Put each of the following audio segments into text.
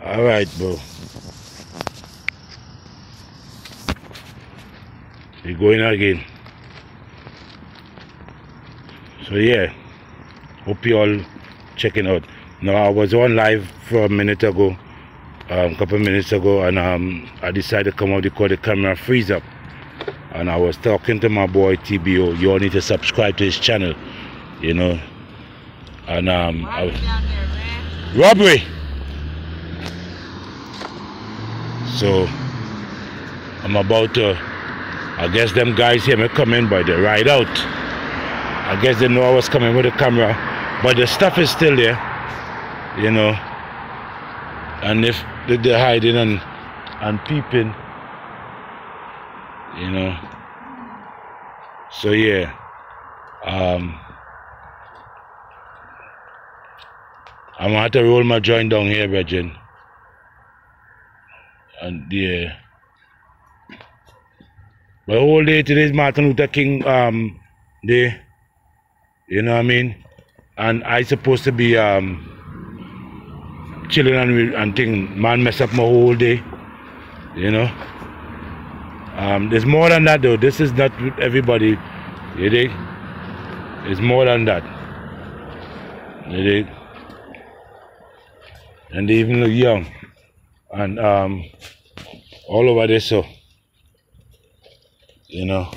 Alright, bro. We're going again. So yeah, hope you all checking out. Now I was on live for a minute ago, couple minutes ago, and I decided to come out because the camera freeze up. And I was talking to my boy TBO. You all need to subscribe to his channel, you know. And I was, down there, man? robbery. So I'm about to, I guess them guys here may come in, but they ride out. I guess they know I was coming with the camera, but the stuff is still there, you know. And if they're hiding and peeping, you know. So yeah, I'm gonna have to roll my joint down here, Virgin. And yeah, but whole day today is Martin Luther King day, you know what I mean. And I supposed to be chilling and thing. Man mess up my whole day, you know. There's more than that though. This is not with everybody, you dig? It's more than that, you dig? And they even look young. And all over this, so you know,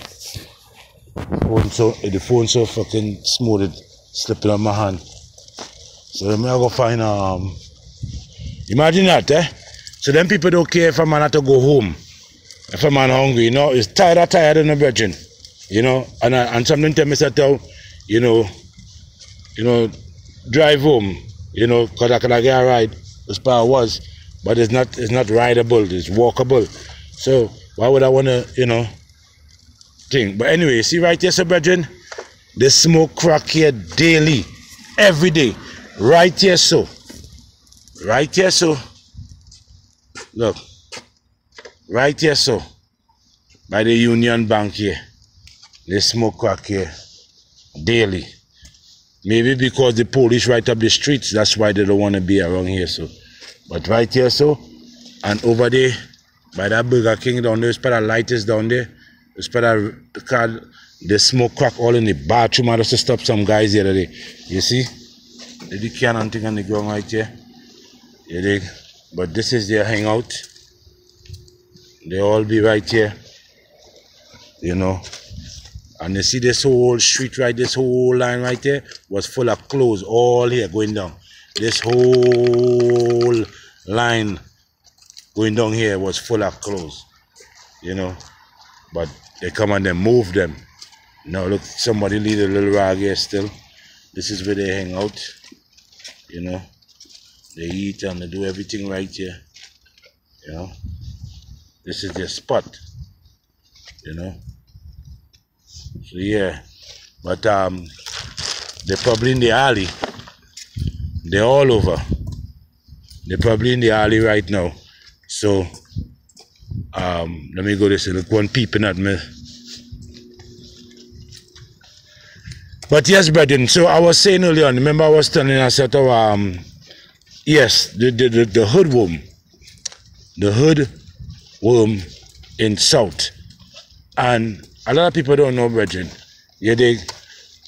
the phone so fucking smooth, it slipping on my hand. So let me go find imagine that, eh? So them people don't care if a man have to go home, if a man hungry, you know, it's tired in the virgin, you know, and something tell me that, you know, drive home, you know, cause I could get a ride as far as was. But it's not rideable, it's walkable. So why would I wanna, you know, think? But anyway, see right here, sir, brethren, they smoke crack here daily, every day. Right here, so. Right here, so. Look. Right here, so. By the Union Bank here. They smoke crack here daily. Maybe because the police right up the streets, that's why they don't want to be around here, so. But right here, so, and over there, by that Burger King down there, the light is down there. The car, they smoke crack all in the bathroom. I just to stop some guys the other day. You see? The can and thing on the ground right here. You dig? But this is their hangout. They all be right here. You know. And you see this whole street right, this whole line right there was full of clothes all here going down. This whole line going down here was full of clothes, you know. But they come and they move them. Now look, somebody leave a little rag here still. This is where they hang out, you know. They eat and they do everything right here, you know. This is their spot, you know. So yeah, but they're probably in the alley. They're all over. They're probably in the alley right now. So, let me go this way. Look, one peeping at me. But yes, brethren, so I was saying earlier on, remember I was telling us that, yes, the hoodworm. The hoodworm in South. And a lot of people don't know, brethren. Yeah, they...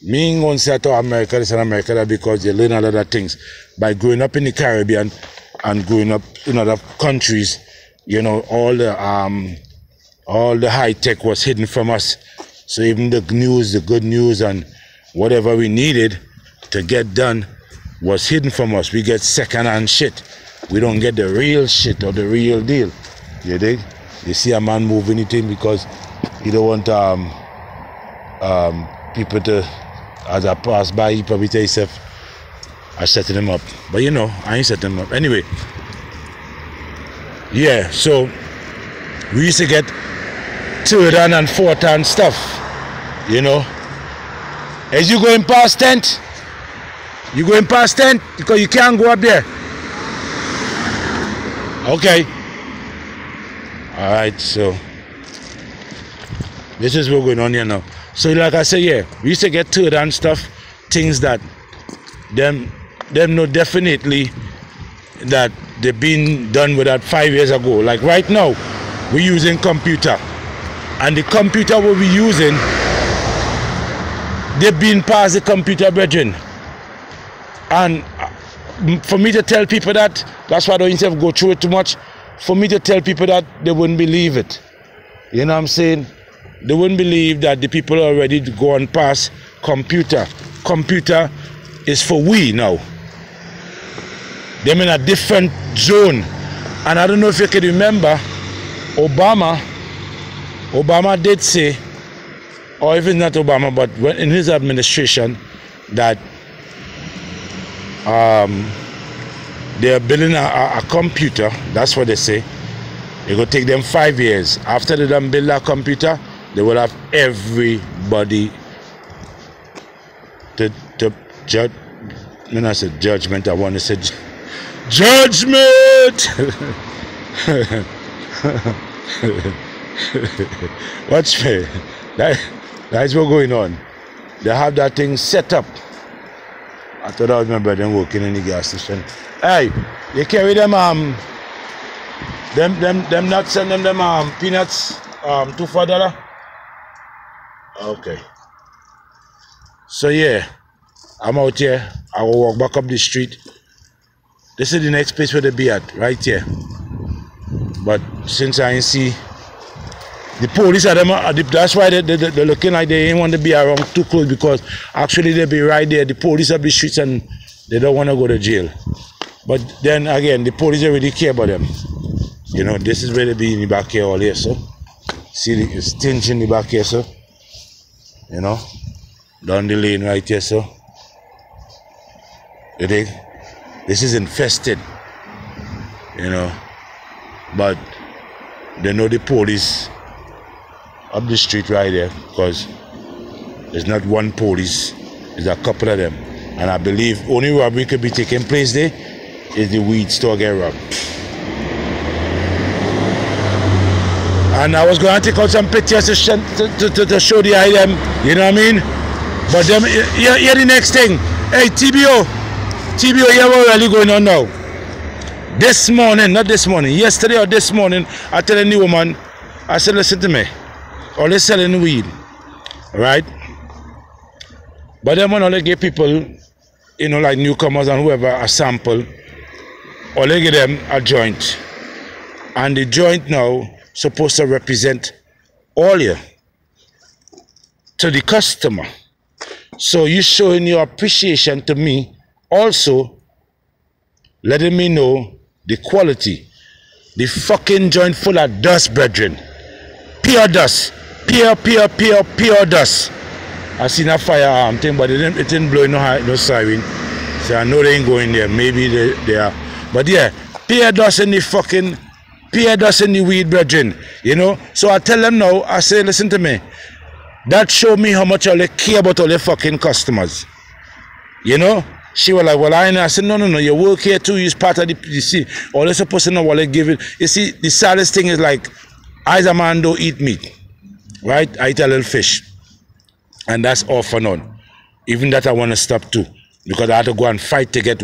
Me going to say to America, this and America, that because they learn a lot of things. By growing up in the Caribbean and growing up in other countries, you know, all the high tech was hidden from us. So even the news, the good news and whatever we needed to get done was hidden from us. We get second-hand shit. We don't get the real shit or the real deal. You dig? You see a man move anything because he don't want people to, as I pass by, he probably tell himself, I setting him up. But you know, I ain't setting him up. Anyway, yeah, so we used to get third hand and fourth hand stuff, you know. As you going past tent, you going past tent because you can't go up there. Okay. Alright, so this is what's going on here now. So like I say, yeah, we used to get third hand stuff, things that them know definitely that they've been done with that 5 years ago. Like right now, we're using computer. And the computer we'll be using, they've been past the computer, brethren. And for me to tell people that, that's why I don't even go through it too much. For me to tell people that, they wouldn't believe it. You know what I'm saying? They wouldn't believe that the people are ready to go on past computer. Computer is for we now. They're in a different zone. And I don't know if you can remember, Obama did say, or if it's not Obama, but in his administration, that they're building a computer. That's what they say. It will take them 5 years. After they done build that computer, they will have everybody to judge. When I said judgment, I want to say judgment. Watch me. That's what's going on. They have that thing set up. I thought that was my brother working in the gas station. Hey, you carry them nuts and them peanuts $2 for $1? Okay. So yeah, I'm out here. I will walk back up the street. This is the next place where they be at, right here. But since I ain't see the police at them, that's why they're looking like they ain't want to be around too close, because actually they be right there. The police of the streets and they don't want to go to jail. But then again, the police already care about them. You know, this is where they be in the back here all here, so. See the stench in the back here, so. You know, down the lane right here, so. You think? This is infested. You know. But they know the police up the street right there, because there's not one police, there's a couple of them. And I believe only robbery could be taking place there is the weed store get robbed. And I was going to take out some pictures to show the item, you know what I mean? But them, here the next thing. Hey, TBO, hear what really going on now? This morning, not this morning, yesterday or this morning, I tell the woman, I said, listen to me, all they selling weed, right? But then when they give people, you know, like newcomers and whoever, a sample, or they give them a joint. And the joint now supposed to represent all you to the customer. So you showing your appreciation to me, also letting me know the quality. The fucking joint full of dust, brethren. Pure dust. Pure dust. I seen a firearm thing, but it didn't blow no siren. So I know they ain't going there. Maybe they are. But yeah, pure dust in the fucking, pure dust in the weed, brethren. You know? So I tell them now, I say, listen to me. That show me how much all they care about all their fucking customers. You know? She was like, well, I know. I said, no, you work here too. You're part of the, you see, all they're supposed to know what they give it. You see, the saddest thing is like, I as a man don't eat meat, right? I eat a little fish. And that's all for none. Even that I want to stop too. Because I had to go and fight to get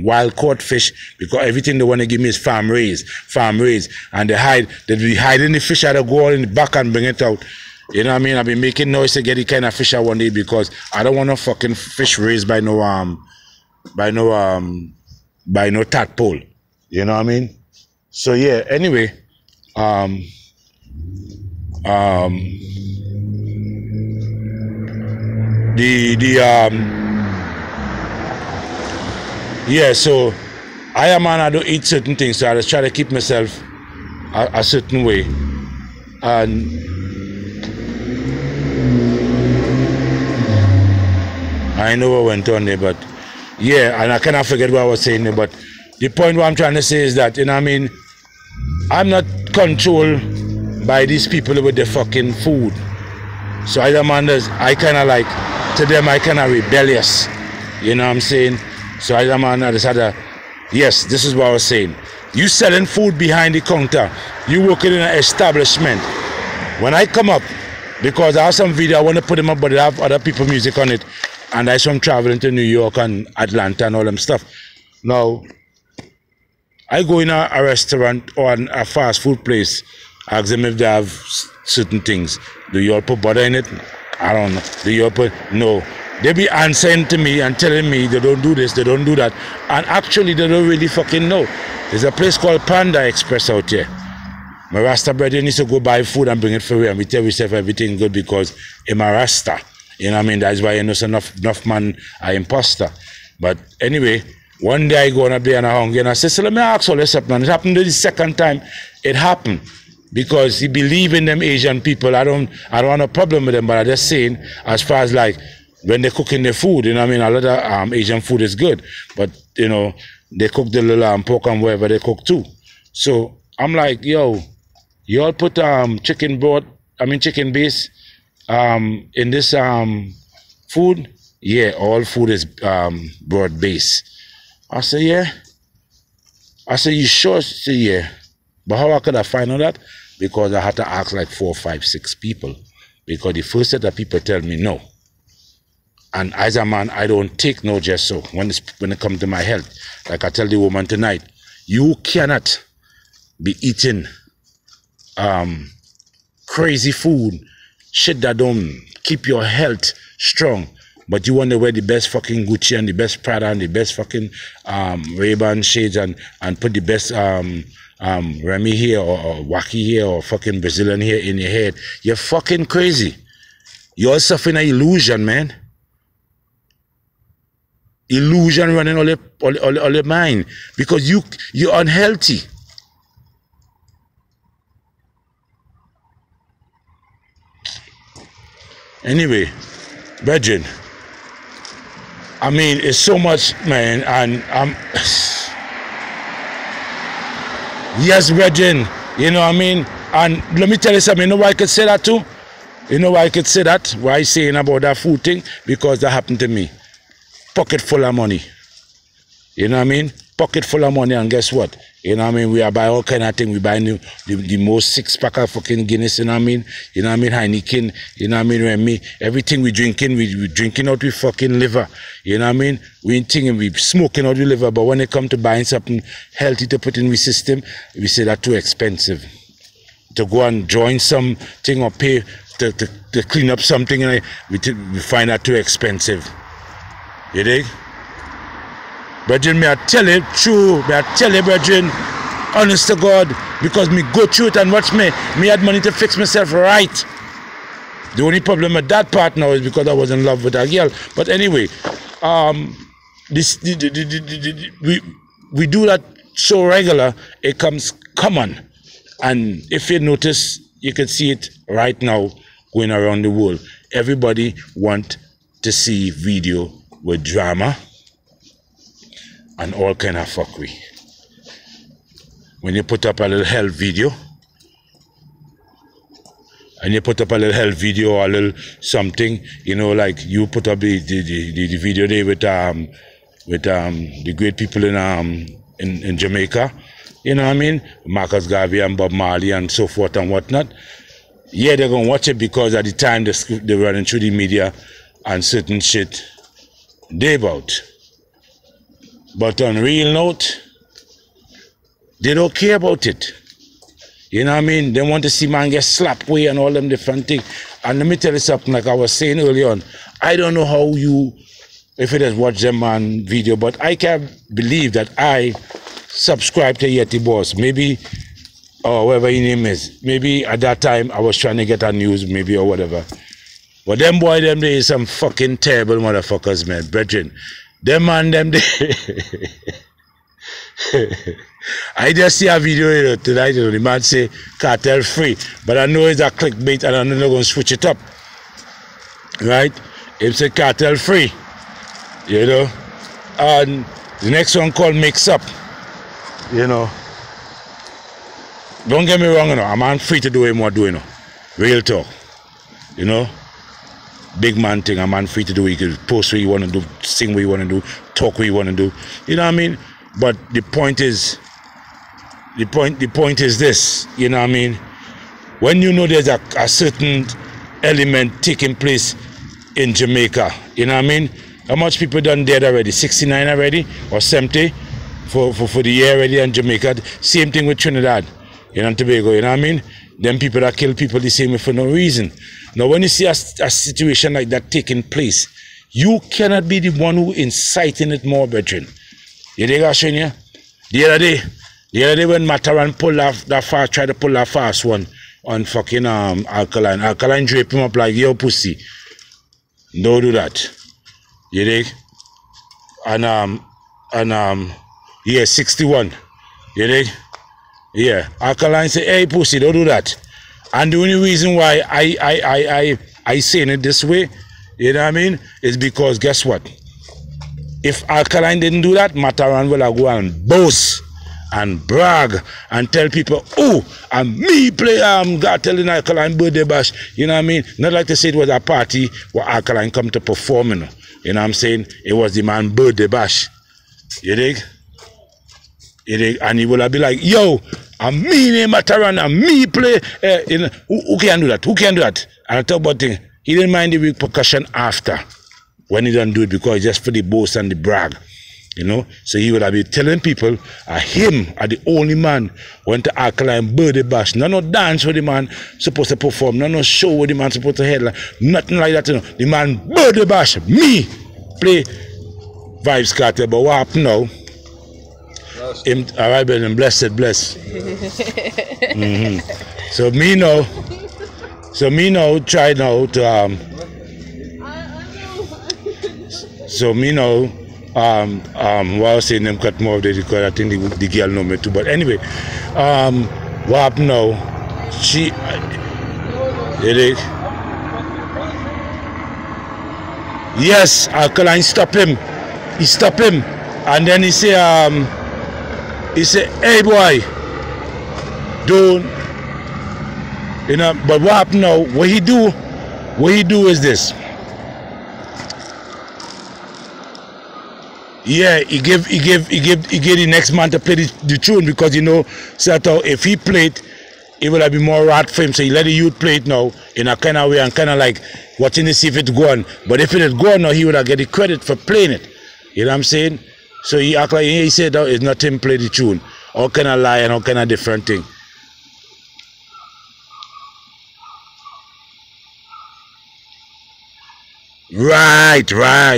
wild caught fish, because everything they want to give me is farm raised. And they'd be hiding the fish. I had to go all in the back and bring it out. You know what I mean? I've been making noise to get the kind of fish I want to eat, because I don't want no fucking fish raised by no tadpole. You know what I mean? So yeah, anyway, yeah, so I am man, I don't eat certain things, so I just try to keep myself a certain way. And I know what went on there, but yeah, and I cannot forget what I was saying there, but the point what I'm trying to say is that, you know what I mean, I'm not controlled by these people with their fucking food. So I kind of like, to them I kind of rebellious, you know what I'm saying? So I just had a, yes, this is what I was saying. You selling food behind the counter, you working in an establishment. When I come up, because I have some video, I want to put them up, but I have other people music on it. And I saw them traveling to New York and Atlanta and all them stuff. Now, I go in a restaurant or a fast food place, ask them if they have certain things. Do you all put butter in it? I don't know. Do you all put... No. They be answering to me and telling me they don't do this, they don't do that. And actually, they don't really fucking know. There's a place called Panda Express out here. My Rasta brother needs to go buy food and bring it for me, and we tell ourselves everything good because I'm a Rasta. You know what I mean? That's why you know so enough man are imposter. But anyway, one day I go on a day and I'm hungry and I say, so let me ask all this up, man. It happened the second time. It happened because he believe in them Asian people. I don't want a problem with them, but I'm just saying, as far as like when they cooking their food, you know what I mean? A lot of Asian food is good, but you know, they cook the little pork and whatever they cook too. So I'm like, yo, you all put chicken base in this food? Yeah, all food is broad base. I say, yeah. I say, you sure? She say, yeah. But how could I find out that? Because I had to ask like 4, 5, 6 people. Because the first set of people tell me no. And as a man, I don't take no just so when it comes to my health. Like I tell the woman tonight, you cannot be eating crazy food, shit that don't keep your health strong, but you want to wear the best fucking Gucci and the best Prada and the best fucking Ray-Ban shades and put the best Remy here or Wacky here or fucking Brazilian here in your head. You're fucking crazy. You're suffering an illusion, man. Illusion running all your mind because you're unhealthy. Anyway, brethren, I mean, it's so much, man, and yes, brethren, you know what I mean? And let me tell you something, you know why I could say that too? You know why I could say that? Why I saying about that food thing? Because that happened to me. Pocket full of money. You know what I mean? Pocket full of money, and guess what? You know what I mean? We are buy all kind of things. We buy the most 6-pack of fucking Guinness, you know what I mean? You know what I mean? Heineken, you know what I mean? Remy, everything we drinking out with fucking liver. You know what I mean? We ain't thinking we smoking out with liver, but when it come to buying something healthy to put in the system, we say that too expensive. To go and join something or pay to clean up something, and we find that too expensive. You dig? Brethren, may I tell you true, may I tell you, brethren, honest to God, because me go through it and watch me had money to fix myself right. The only problem with that part now is because I was in love with a girl. But anyway, we do that so regular, it comes common. And if you notice, you can see it right now going around the world. Everybody want to see video with drama and all kind of fuckery. When you put up a little health video, and you put up a little health video or a little something, you know, like you put up the video there with the great people in Jamaica, you know what I mean? Marcus Garvey and Bob Marley and so forth and whatnot. Yeah, they're gonna watch it because at the time they're running through the media and certain shit they about. But on real note, they don't care about it. You know what I mean? They want to see man get slapped away and all them different things. And let me tell you something, like I was saying earlier on, I don't know how you, if it has watched them man video, but I can't believe that I subscribed to Yeti Boss. Maybe, or whatever his name is. Maybe at that time I was trying to get a news, maybe, or whatever. But them boy, them they is some fucking terrible motherfuckers, man. Brethren. Them man, them they... I just see a video tonight, you know, the man say cartel free, but I know it's a clickbait and I'm not going to switch it up. Right? It's a cartel free, you know. And the next one called Mix Up, you know. Don't get me wrong, you know, a man free to do him what do, you know. Real talk, you know. Big man thing, a man free to do, he can post what you want to do, sing what you want to do, talk what you want to do, you know what I mean? But the point is, the point is this, you know what I mean? When you know there's a certain element taking place in Jamaica, you know what I mean? How much people done dead already? 69 already or 70? for the year already in Jamaica. Same thing with Trinidad, you know, and Tobago, you know what I mean? Them people that kill people the same way for no reason. Now, when you see a situation like that taking place, you cannot be the one who inciting it more, brethren. You dig what I'm you? The other day when Mataran pulled off that fast, tried to pull that fast one on fucking Alkaline. Alkaline drape him up like, yo, pussy. Don't do that. You dig? And yeah, 61. You dig? Yeah. Alkaline say, hey, pussy, don't do that. And the only reason why I saying it this way, you know what I mean, is because guess what? If Alkaline didn't do that, Mataran will go and boast and brag and tell people, oh, and me play God telling Alkaline birthday bash. You know what I mean? Not like to say it was a party where Alkaline come to perform, you know. You know what I'm saying? It was the man birthday bash. You dig? You dig? And he will be like, yo, and me name Mataran and me play. You know, who can do that? Who can do that? And I talk about things. He didn't mind the repercussion after when he don't do it because it's just for the boast and the brag. You know, so he would have been telling people him are the only man went to Alkaline birthday bash. No dance with the man supposed to perform, no show with the man supposed to headline, nothing like that. You know. The man birthday bash, me play Vybz Kartel. But what happened now? Him, all right, brother, blessed. So me now try now to so me now. What I was saying them cut more of the because I think the girl know me too. But anyway, what happened now? She yes, Alkaline stop him. He stop him. And then he say, hey boy, don't you know, but what happened now? What he do is this. Yeah, he gave the next man to play the tune because you know, Sato, if he played, it would have been more rat for him. So he let the youth play it now in a kind of way and kind of like watching to see if it's gone. But if it had gone now, he would have get the credit for playing it. You know what I'm saying? So he act like he said that it's not him play the tune. All kind of lie and all kind of different thing. Right.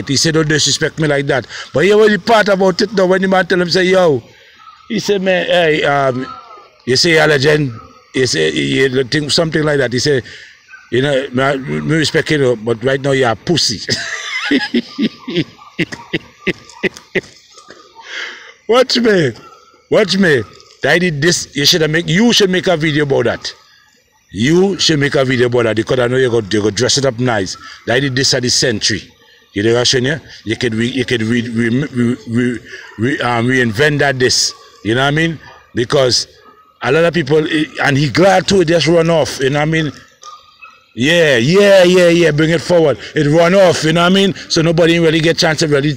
He said, don't disrespect me like that. But here was the part about it now when the man tell him, say, yo, he said, man, hey, you say you're a legend, you say you think something like that. He said, you know, me respect you, but right now you're a pussy. Watch me. I did this, you should make a video about that. You should make a video about that because I know you got dress it up nice. I did this at the Century. You know what I'm saying? You could reinvent that this. You know what I mean? Because a lot of people and he glad to just run off. You know what I mean? Yeah. Bring it forward. It run off. You know what I mean? So nobody really get chance to really,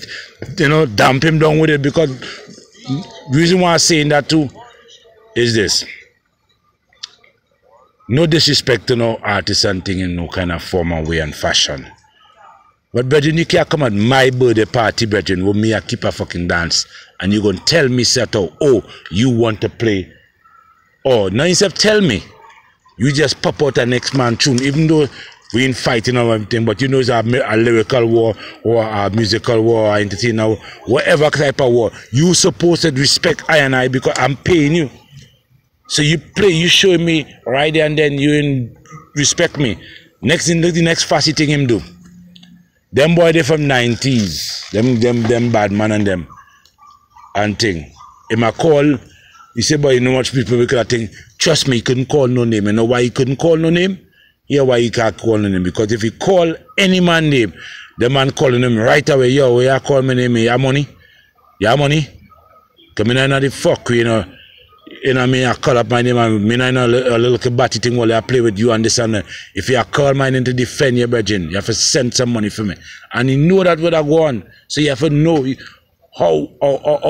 you know, dump him down with it. Because the reason why I'm saying that too is this. No disrespect to no artists and thing in no kind of form or way and fashion. But brethren, you can't come at my birthday party, brethren, with me I keep a fucking dance and you're going to tell me, Sato, oh, you want to play. Oh, now instead of tell me, you just pop out a next man tune, even though we ain't fighting or everything, but you know it's a lyrical war or a musical war or entertainer, whatever type of war. You supposed to respect I and I because I'm paying you. So you play, you show me right there and then you respect me. Next thing, the next fussy thing him do. Them boy they from 90s. Them bad man and them. And thing. Him a call, he say, boy, you know much people we could think, trust me, he couldn't call no name. You know why he couldn't call no name? Here why he can't call no name. Because if he call any man name, the man calling him right away, yo, where you call my name? You have money? You have money? Come in and the fuck, you know. You know, I call up my name and I know a little batty thing while I play with you and this and that. If you call my name to defend your brethren, you have to send some money for me. And you know that would have gone. So you have to know how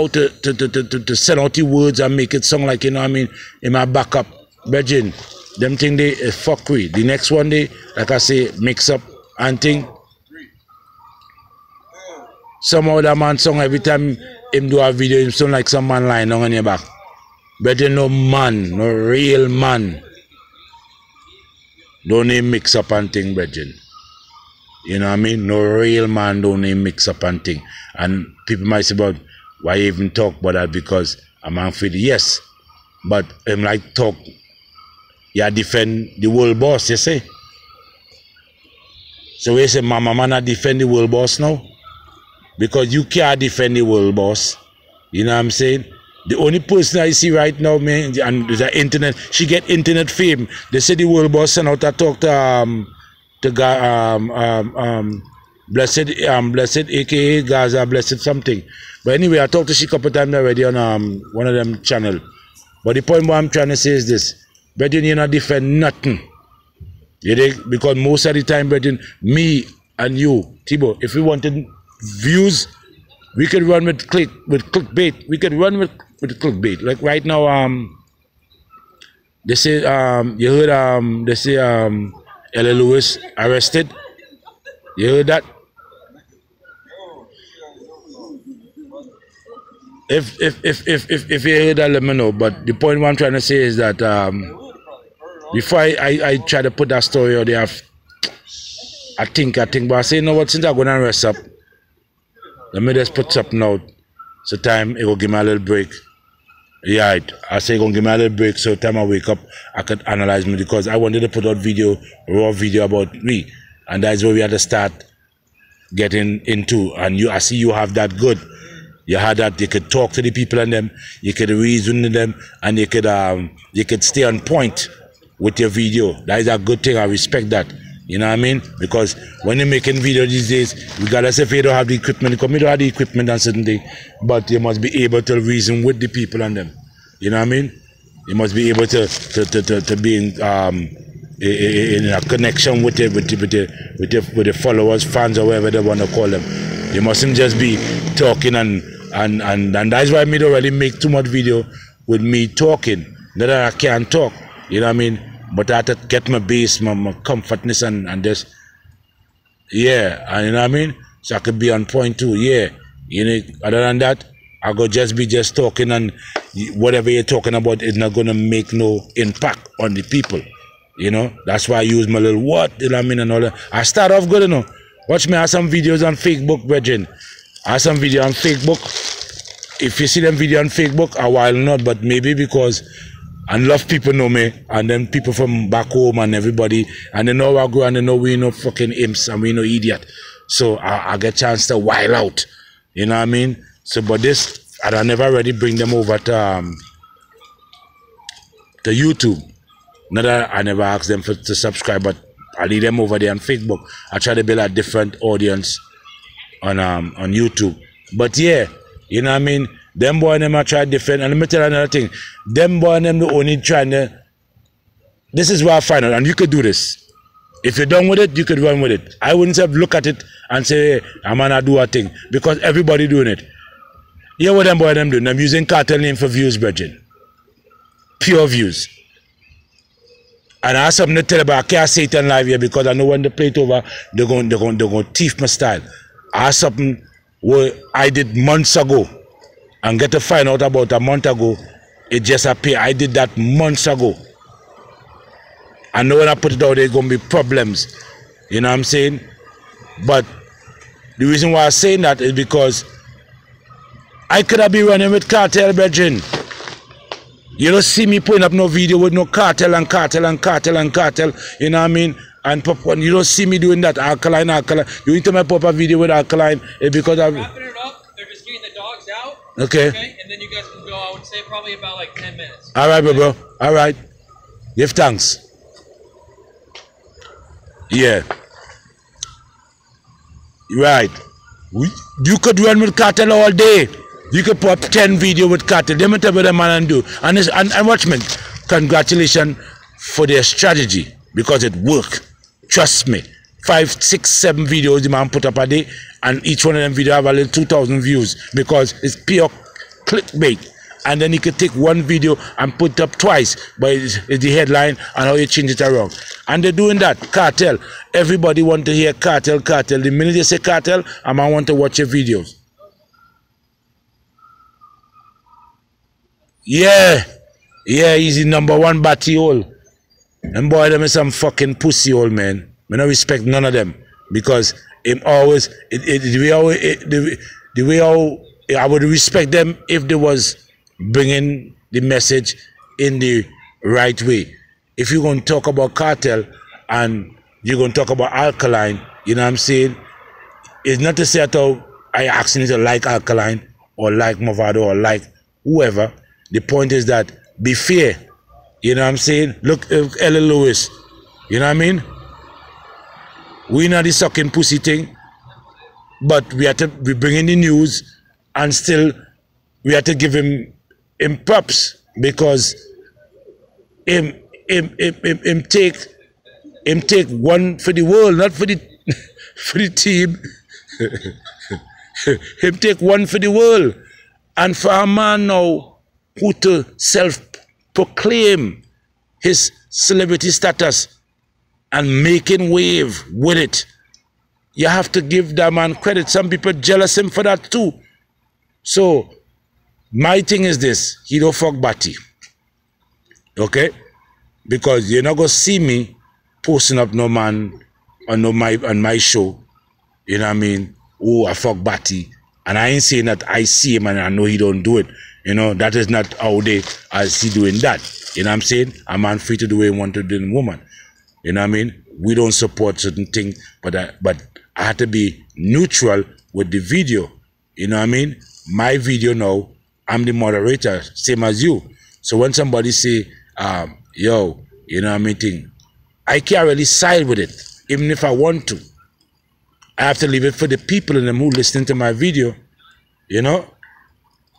to send out the words and make it sound like, you know what I mean, in my backup. Brethren, them thing they fuck with. The next one they, like I say, mix up and thing. Some other man song every time him do a video, him sound like some man lying down on your back. Brethren, no man, no real man. Don't even mix up and thing, brethren. You know what I mean? No real man don't even mix up and thing. And people might say about why you even talk about that because a man feel yes. But him like talk, you defend the world boss, you say. So we say, Mama man, I defend the world boss now? Because you can't defend the world boss. You know what I'm saying? The only person I see right now, man, and the internet, she get internet fame. They say the world boss sent out a talk to Blessed, aka Gaza, Blessed something. But anyway, I talked to she a couple times already on one of them channel. But the point what I'm trying to say is this. Brethren, you not defend nothing. You dig? Because most of the time, brethren, me and you, Tibo, if we wanted views, we could run with clickbait. We could run with clickbait. Like right now, they say you heard they say Ella Lewis arrested. You heard that? If you heard that, let me know. But the point what I'm trying to say is that before I try to put that story out there, I think, but I say, you know what, since I'm going to rest up, let me just put something out. So time, it will give me a little break. Yeah, I say, going to give me a little break, so time I wake up, I could analyze me, because I wanted to put out raw video about me. And that's where we had to start getting into. And I see you have that good. You had that, you could talk to the people and them, you could reason with them, and you could stay on point with your video. That is a good thing. I respect that. You know what I mean? Because when you're making video these days, regardless if you don't have the equipment, because you don't have the equipment and certain things, but you must be able to reason with the people and them. You know what I mean? You must be able to be in a connection with the followers, fans, or whatever they want to call them. You mustn't just be talking and that's why I don't really make too much video with me talking. Not that I can't talk, you know what I mean? But I have to get my base, my comfortness and just, yeah, and you know what I mean? So I could be on point too, yeah. You know, other than that, I go just be talking, and whatever you're talking about is not gonna make no impact on the people. You know, that's why I use my little what, you know what I mean, and all that. I start off good, you know. Watch me, I have some videos on Facebook, brethren. I have some video on Facebook. If you see them video on Facebook, a while not, but maybe because I love people know me, and then people from back home and everybody, and they know I go and they know we no fucking imps and we no idiot. So I get a chance to wild out. You know what I mean? So, but this, I never really bring them over to YouTube. Not that I never ask them to subscribe, but I leave them over there on Facebook. I try to build a different audience on YouTube. But yeah, you know what I mean? Them boy and them I try different. And let me tell you another thing. Them boy and them the only trying to, this is where I find out, and you could do this. If you're done with it, you could run with it. I wouldn't have look at it and say, hey, I'm gonna do a thing, because everybody doing it. You know what them boy and them doing? I'm using cartel name for views, brethren. Pure views. And I have something to tell you, but I can't say it on live here because I know when they play it over, they're going to thief my style. I have something where I did months ago and get to find out about a month ago, it just appeared. I did that months ago. I know when I put it out, there's going to be problems. You know what I'm saying? But the reason why I'm saying that is because I could have been running with cartel, brethren. You don't see me putting up no video with no cartel, you know what I mean? And you don't see me doing that, alkaline. You need to make pop a video with alkaline because I'm wrapping it up, they're just getting the dogs out. Okay. And then you guys can go, I would say probably about like 10 minutes. Alright, bro. Alright. Give thanks. Yeah. Right. You could run with cartel all day. You could put up 10 video with cartel. Let me tell you what the man and do. And watch me. Congratulations for their strategy, because it worked. Trust me. 5, 6, 7 videos the man put up a day, and each one of them video have a little 2,000 views, because it's pure clickbait. And then you could take one video and put it up twice, but it's the headline and how you change it around. And they're doing that. Cartel. Everybody want to hear cartel. The minute they say cartel, I want to watch your videos. Yeah. Yeah, he's the #1 batty hole. And boy, them is some fucking pussy hole, man. I don't respect none of them. Because him always, the way how I would respect them if they was bringing the message in the right way. If you're going to talk about cartel and you're going to talk about alkaline, you know what I'm saying? It's not to say that I asking you to like alkaline or like Mavado or like whoever. The point is that be fair. You know what I'm saying? Look, Ella Lewis. You know what I mean? We not the sucking pussy thing, but we have to be bringing the news, and still we have to give him props because him take one for the world, not for the for the team. Him take one for the world, and for a man now who to self-proclaim his celebrity status and making wave with it, you have to give that man credit. Some people jealous him for that too. So my thing is this: he don't fuck Batty, okay? Because you're not gonna see me posting up no man on my show. You know what I mean? Oh, I fuck Batty, and I ain't saying that I see him and I know he don't do it. You know, that is not how they as he doing that. You know what I'm saying? A man free to do what he want to do in a woman. You know what I mean? We don't support certain things, but I had to be neutral with the video. You know what I mean? My video now, I'm the moderator, same as you. So when somebody say, yo, you know what I mean, thing, I can't really side with it, even if I want to. I have to leave it for the people in them who listening to my video, you know,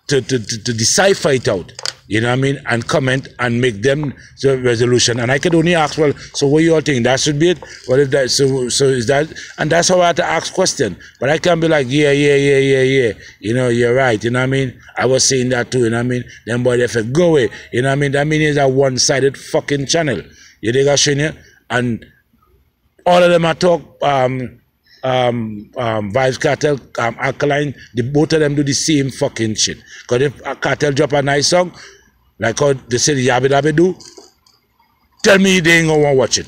to decipher it out, you know what I mean, and comment and make them the resolution. And I could only ask, well, so what you all think? That should be it? What if that, so is that, and that's how I have to ask question. But I can't be like, yeah, you know, you're right, you know what I mean? I was saying that too, you know what I mean? Then boy, they say, go away, you know what I mean? That means it's a one-sided fucking channel. You dig what I'm And all of them are talk, Vybz Kartel, Alkaline, both of them do the same fucking shit. Because if a Cartel drop a nice song, like how they say the Yabba Dabba do, tell me they ain't gonna watch it.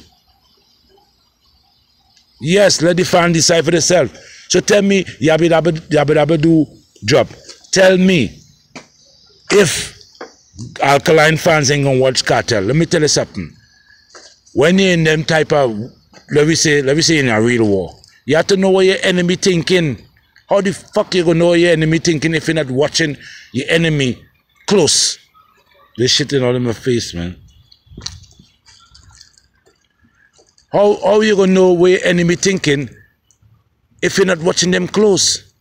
Yes, let the fan decide for themselves. So tell me Yabba Dabba do drop. Tell me if Alkaline fans ain't gonna watch Cartel. Let me tell you something. When you're in them type of, let me say in a real war, you have to know what your enemy thinking. How the fuck you gonna know what your enemy thinking if you're not watching your enemy close? This shit in all in my face, man. How you gonna know what your enemy thinking if you're not watching them close?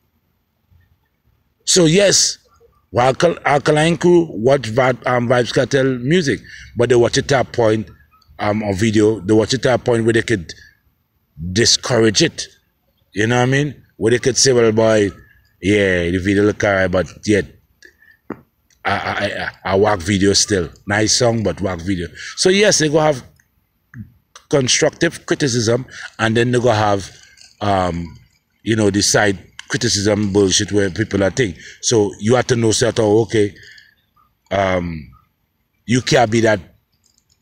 So yes, Alkaline crew watch Vybz Kartel music, but they watch it at a point of video. They watch it at a point where they could discourage it. You know what I mean? Where they could say, well, boy, yeah, the video look alright, but yet I work video still. Nice song, but work video. So yes, they go have constructive criticism, and then they go have you know, the side criticism bullshit where people are thinking. So you have to know that, oh, okay, you can't be that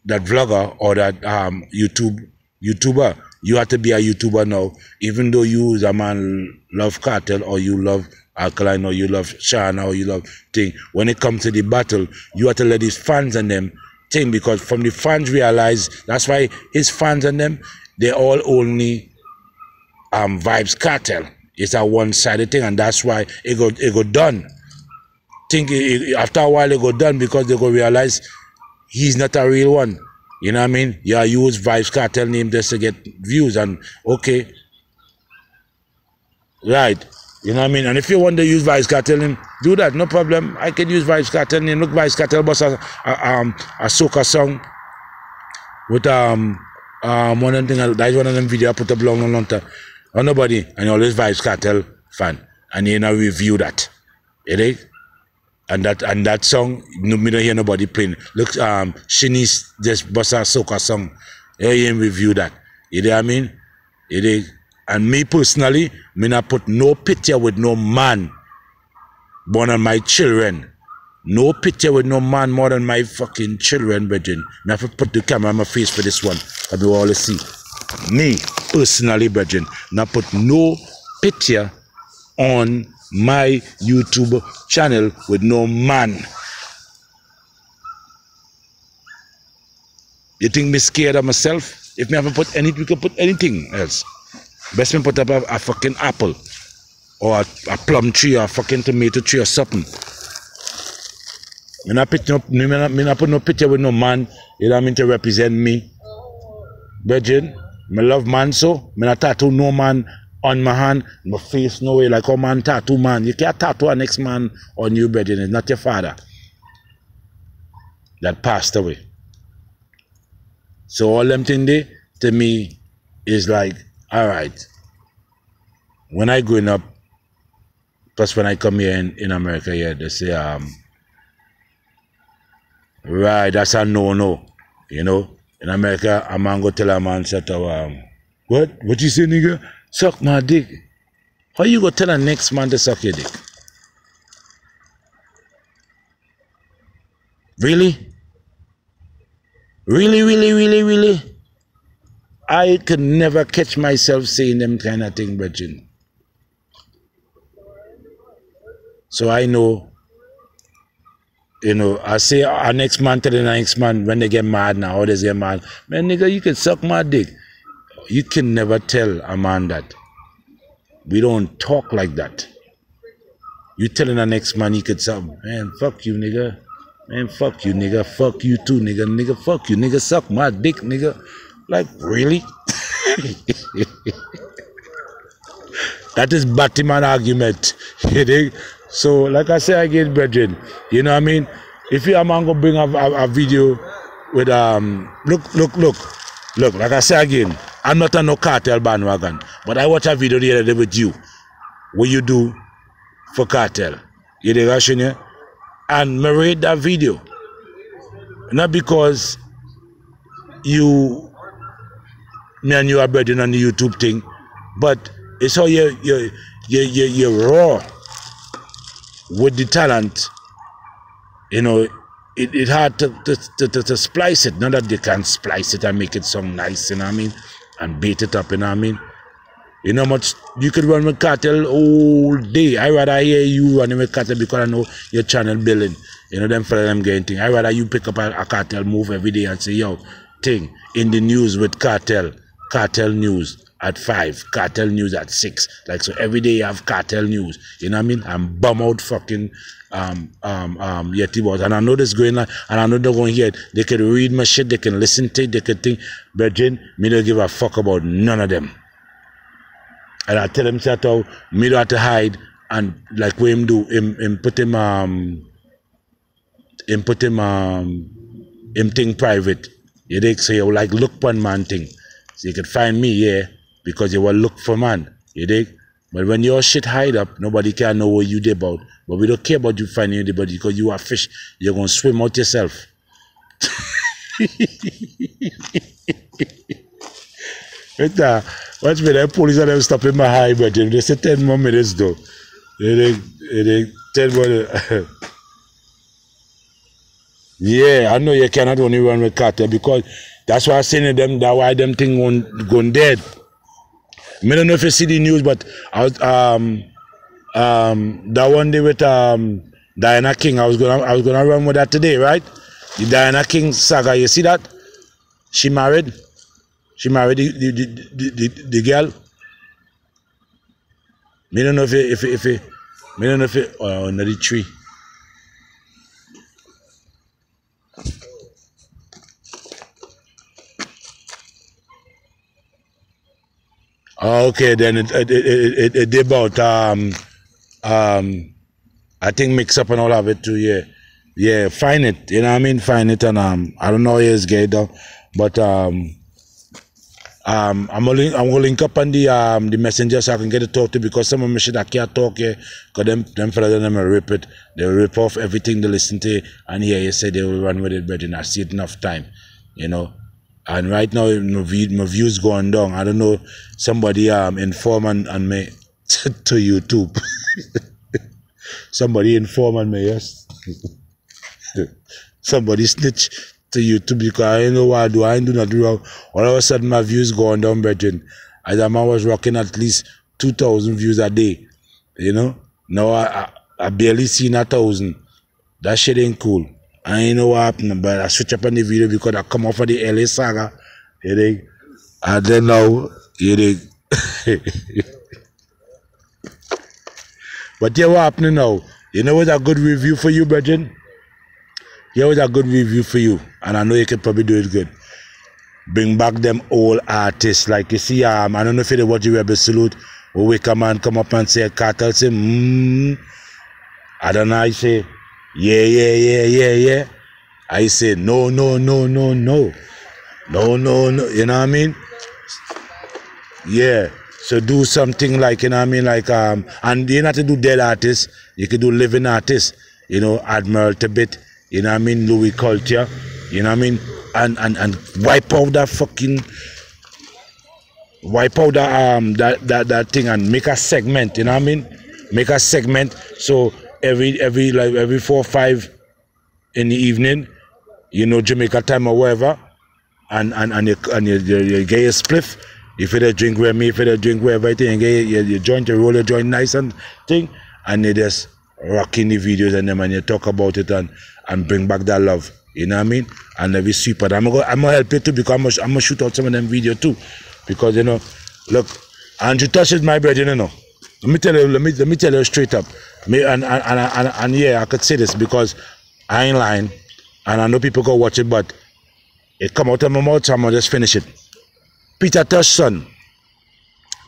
vlogger or that YouTuber. You have to be a YouTuber now, even though you as a man love Cartel or you love Alkaline or you love Shana or you love thing. When it comes to the battle, you have to let his fans and them thing, because from the fans realize, that's why his fans and them, they all only Vybz Kartel. It's a one-sided thing, and that's why it go done. After a while it go done, because they go realize he's not a real one. You know what I mean? Yeah, use Vybz Kartel name just to get views, and okay. Right. You know what I mean? And if you want to use Vybz Kartel name, do that, no problem. I can use Vybz Kartel name. Look, Vybz Kartel was a soca song with one of them, that is one of them video I put up long time. Or nobody, and always Vybz Kartel fan. And you know review that. You know? And that song, me don't hear nobody playing. Look, Shanice just bust a soca song. You ain't review that. You know what I mean? You know? And me personally, me not put no picture with no man born on my children No picture with no man more than my fucking children, brethren. I have to put the camera on my face for this one. I be all to see. Me, personally, brethren. Now put no picture on my YouTube channel with no man. You think me scared of myself? If me haven't put anything, we can put anything else. Best me put up a fucking apple. Or a plum tree or a fucking tomato tree or something. Me not put no picture with no man. You know what I mean, to represent me. Brethren, me love man so. Me not tattoo no man on my hand, my face no way like a man tattoo man. You can't tattoo a next man on you, brethren. It's not your father that passed away. So all them things there, to me, is like, alright. When I growing up, plus when I come here in America, yeah, they say, right, that's a no-no. You know, in America, a man go tell a man, what you say, nigga? Suck my dick. How you go tell a next man to suck your dick? Really? Really? I could never catch myself saying them kind of thing, brethren. So I know, you know, I say our next man tell the next man when they get mad now, or they get mad, man, nigga, you can suck my dick. You can never tell a man that. We don't talk like that. You telling the next man you could suck, man, fuck you, nigga. Man, fuck you, nigga. Fuck you too, nigga. Nigga, fuck you, nigga. Suck my dick, nigga. Like, really? That is Batman argument. So, like I say again, brethren, you know what I mean? If you are man go bring a video with look, like I say again, I'm not on no cartel bandwagon, but I watch a video the other day with you. What you do for cartel? You dig rushing here? And me rate that video. Not because me and you are brethren on the YouTube thing, but it's how you're raw with the talent. You know, it's hard to splice it. Not that they can splice it and make it sound nice, you know what I mean? And beat it up, you know what I mean? You know how much you could run with cartel all day. I rather hear you running with cartel because I know your channel building. You know, them for them getting thing. I rather you pick up a cartel move every day and say, yo, thing, in the news with cartel news at 5, cartel news at 6. Like, so every day you have cartel news. You know what I mean? And bum out fucking Yeti boys. And I know this going on, and I know they're going to hear it. They can read my shit, they can listen to it, they can think, Virgin, me don't give a fuck about none of them. And I tell him that how me don't have to hide, and like what him do, him put him thing private. You dig? So you like look for man thing. So you could find me, yeah, because you will look for man. You dig? But when your shit hide up, nobody can know what you did about. But we don't care about you finding anybody because you are fish. You're gonna swim out yourself. Watch me, the police are them stopping my high, but they say 10 more minutes though. They 10 more. Yeah, I know you cannot only run with cartel because that's why I'm saying to them that why them thing gone dead. I don't know if you see the news, but I was that one day with Diana King, I was gonna run with that today, right? The Diana King saga, you see that? She married the girl. Me don't know if it under the tree. Okay, then it did about I think mix up and all of it too, yeah. Yeah, find it, you know what I mean? Find it, and I don't know where it's going though, but I'm gonna link up on the messenger so I can get to talk to, because some of my shit I can't talk here, because them fellas them rip it, they rip off everything they listen to, and here you say they will run with it, but I see it enough time, you know. And right now my views going down. I don't know, somebody inform on me to YouTube. Somebody inform on me, yes. somebody snitch to YouTube because I don't know what I do. I ain't do nothing wrong. All of a sudden, my views going down, brethren. As a man was rocking at least 2,000 views a day. You know? Now I barely seen 1,000. That shit ain't cool. I ain't know what happened, but I switch up on the video because I come off of the LA saga. You dig? And then now, you dig? But yeah, what happening now? You know what's a good review for you, brethren? Here was a good review for you, and I know you can probably do it good. Bring back them old artists, like you see, I don't know if you watch the Rebel Salute, or Wicker Man come up and say, Cartel say, I don't know, I say, yeah. I say, no, you know what I mean? Yeah, so do something like, you know what I mean, like, and you don't have to do dead artists, you can do living artists, you know, Admiral Tibet, you know what I mean, Louis Culture, you know what I mean, and wipe out that that thing and make a segment, you know what I mean, make a segment, so every 4 or 5 in the evening, you know, Jamaica time or whatever, and you get your spliff. If you drink with me, if you drink with everything, you joint, you roll your joint nice and thing, and you just rocking the videos and them, and you talk about it and bring back that love. You know what I mean? And every super. I'm gonna help you too, because I'm gonna shoot out some of them videos too, because you know, look, Andrew Tosh is my brother, you know. Let me tell you straight up. And yeah, I could say this because I ain't lying, and I know people go watch it, but it come out of my mouth, so I'm gonna just finish it. Peter Tosh's son.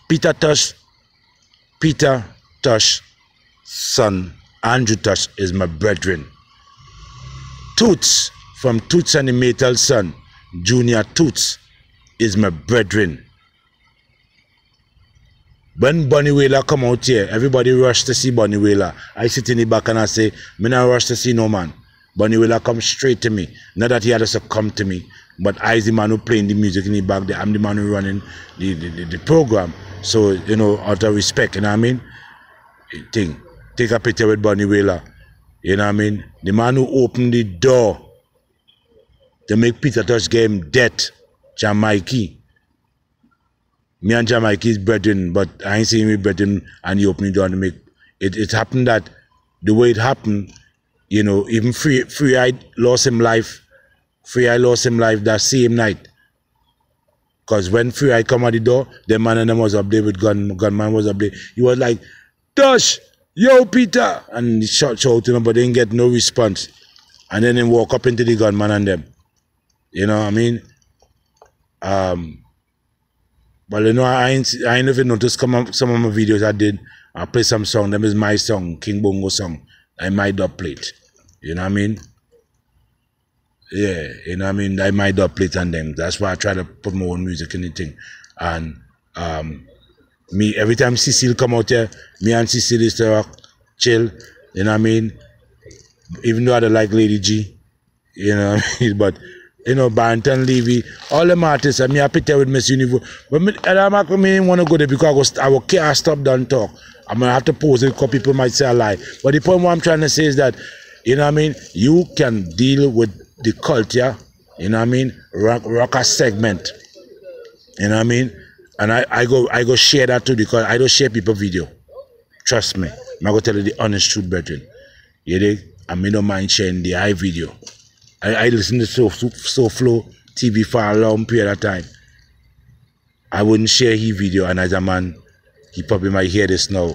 Peter Tosh's son, Andrew Tosh, is my brethren. Toots, from Toots and the Maytal son, Junior Toots, is my brethren. When Bunny Wailer come out here, everybody rush to see Bunny Wailer. I sit in the back and I say, me not rush to see no man. Bunny Wailer come straight to me. Not that he had to come to me, but I is the man who playing the music in the back there. I'm the man who running the program. So, you know, out of respect, you know what I mean? Take a picture with Bunny Wailer. You know what I mean? The man who opened the door to make Peter Tosh get him death, Jamaica. Me and Jamaica is brethren, but I ain't seeing me brethren, and he opened the door to make it happened that the way it happened, you know, even Free Eye lost him life. Free Eye lost him life that same night. Because when Free Eye come at the door, the man and them was up there with gunman was up there. He was like, Tosh, yo Peter, and he shouting, but they didn't get no response. And then he walk up into the gunman and them. You know what I mean? But you know, I ain't even noticed some of my videos I did. I play some song, them is my song, King Bongo song. I might dub plate. You know what I mean? Yeah, you know what I mean? I might dub plate and them. That's why I try to put my own music in the thing. And me, every time Cecile come out here, me and Cecile is to rock, chill, you know what I mean? Even though I don't like Lady G, you know what I mean? But, you know, Barrington Levy, all them artists, I mean, I picture with Miss Universe. But I don't want to go there because I can't stop down talk. I'm going to have to pose it because people might say I lie. But the point what I'm trying to say is that, you know what I mean, you can deal with the culture, you know what I mean, rock a segment, you know what I mean? And I go share that too, because I don't share people video. Trust me. I'm going to tell you the honest truth, brethren. You dig? I don't mind sharing the high video. I listen to SoFlo TV for a long period of time. I wouldn't share his video, and as a man, he probably might hear this now.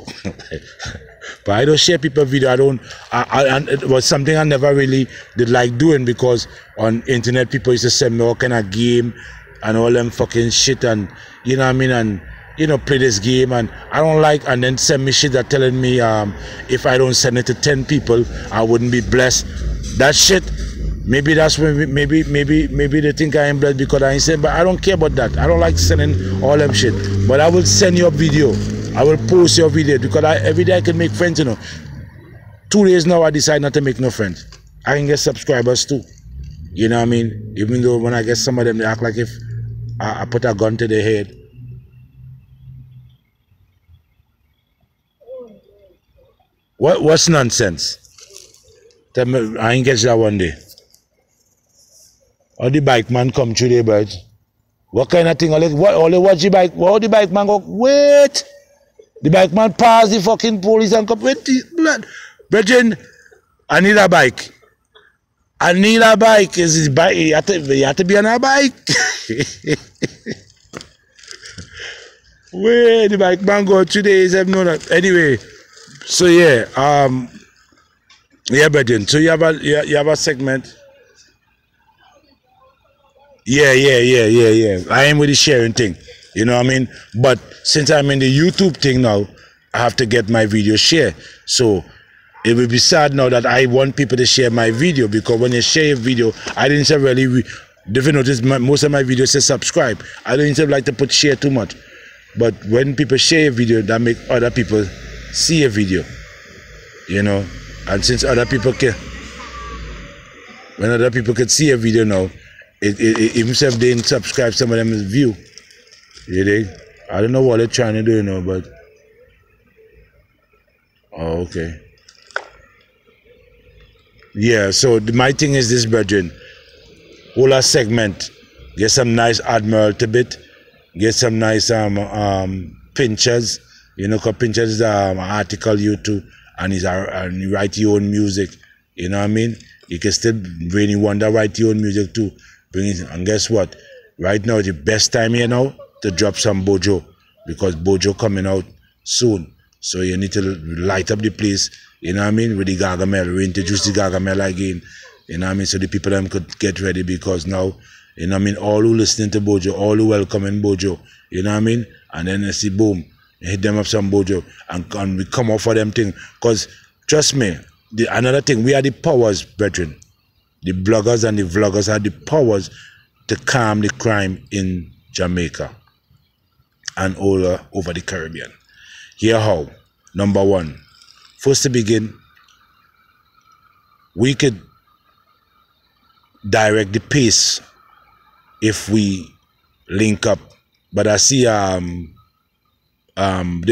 But I don't share people video. And it was something I never really did like doing, because on internet people used to send me all kind of game and all them fucking shit, and you know what I mean, and you know, play this game, and I don't like, and then send me shit that telling me if I don't send it to 10 people I wouldn't be blessed. That shit, maybe that's when maybe they think I ain't blessed because I ain't saying, but I don't care about that. I don't like sending all them shit. But I will send you a video. I will post your video, because every day I can make friends, you know. 2 days now I decide not to make no friends. I can get subscribers too. You know what I mean? Even though when I get some of them, they act like if I put a gun to their head. What's nonsense? Tell me, I ain't catch that one day. Or the bike man come through there, but what kind of thing? All they watch the bike. What the bike man go? Wait. The bike man pass the fucking police and come. Wait, Brethren, I need a bike. I need a bike. Is his bike? You have to be on a bike. Wait, the bike man go 2 days. I've known that. Anyway, so yeah, brethren. So you have a segment. Yeah. I am with the sharing thing. You know what I mean? But since I'm in the YouTube thing now, I have to get my video shared. So it will be sad now that I want people to share my video, because when you share a video, I didn't say really, if you notice, most of my videos say subscribe. I don't even like to put share too much. But when people share a video, that make other people see a video. You know? And since other people can, when other people can see a video now, even if they didn't subscribe, some of them is view. You dig? I don't know what they're trying to do, you know, but oh, okay. Yeah, so my thing is this, brethren. Hold a segment, get some nice Admiral bit, get some nice Pinchers, you know, because Pinchers is an article YouTube, and you write your own music, you know what I mean? You can still, when you want to write your own music too, bring it. And guess what? Right now, the best time here now to drop some Bojo, because Bojo coming out soon. So you need to light up the place, you know what I mean, with the Gargamel. We introduce the Gargamel again, you know what I mean, so the people them could get ready, because now, you know what I mean, all who listening to Bojo, all who welcoming Bojo, you know what I mean, and then you see, boom, you hit them up some Bojo, and we come off for them thing, because trust me, another thing, we are the powers, brethren. The bloggers and the vloggers are the powers to calm the crime in Jamaica and all over the Caribbean. Here how. Number one, first to begin, we could direct the pace if we link up. But I see they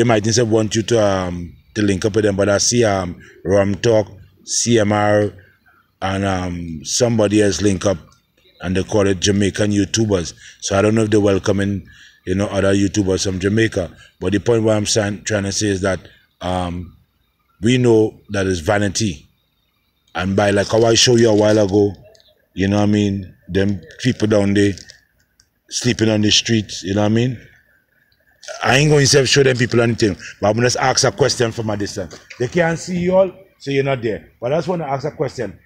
might say want you to link up with them, but I see Rum Talk, CMR, and somebody else link up, and they call it Jamaican YouTubers. So I don't know if they're welcoming, you know, other YouTubers from Jamaica. But the point what I'm trying to say is that we know that it's vanity. And by like how I showed you a while ago, you know what I mean, them people down there sleeping on the streets, you know what I mean? I ain't going to show them people anything, but I'm going to ask a question from a distance. They can't see you all, so you're not there. But I just want to ask a question.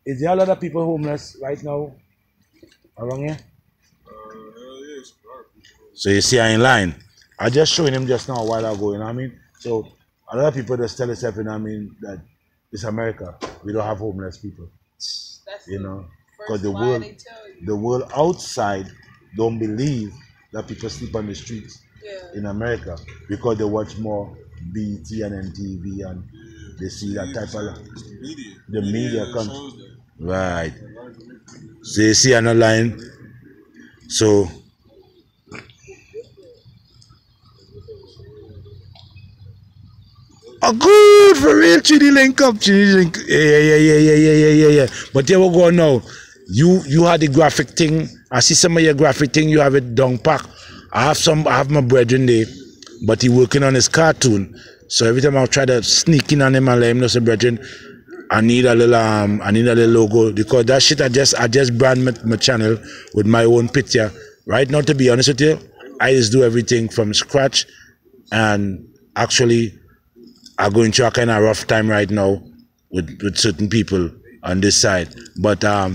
Is there a lot of people homeless right now around here? Yes. So you see, I in line. I just showing him just now a while ago, you know what I mean? So a lot of people just tell themselves, you know what I mean, that it's America. We don't have homeless people. That's you know, because the world outside don't believe that people sleep on the streets in America, because they watch more BET and MTV, and they see that type of the media comes right. So you see another line. So oh, good for real. Chidi link up, Chidi link. Yeah. But here we go now. You had the graphic thing. I see some of your graphic thing. You have it down pack. I have my brethren there, but he working on his cartoon. So every time I try to sneak in on him and let him know, say, brethren, I need a little logo, because that shit I just brand my channel with my own picture. Right now, to be honest with you, I just do everything from scratch, and actually I'm going through a kind of rough time right now with certain people on this side. But I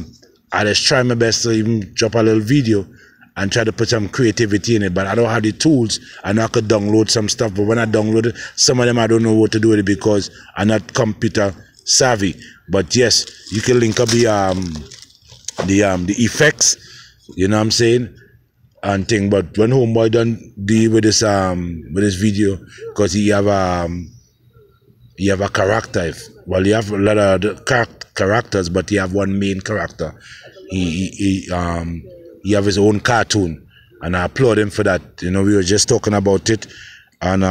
just try my best to even drop a little video and try to put some creativity in it. But I don't have the tools. I know I could download some stuff, but when I download it, some of them I don't know what to do with it, because I'm not computer savvy. But yes, you can link up the effects, you know what I'm saying, and thing. But when Homeboy done deal with this video, because he have a character. Well, you have a lot of characters, but you have one main character. He have his own cartoon, and I applaud him for that. You know, we were just talking about it, and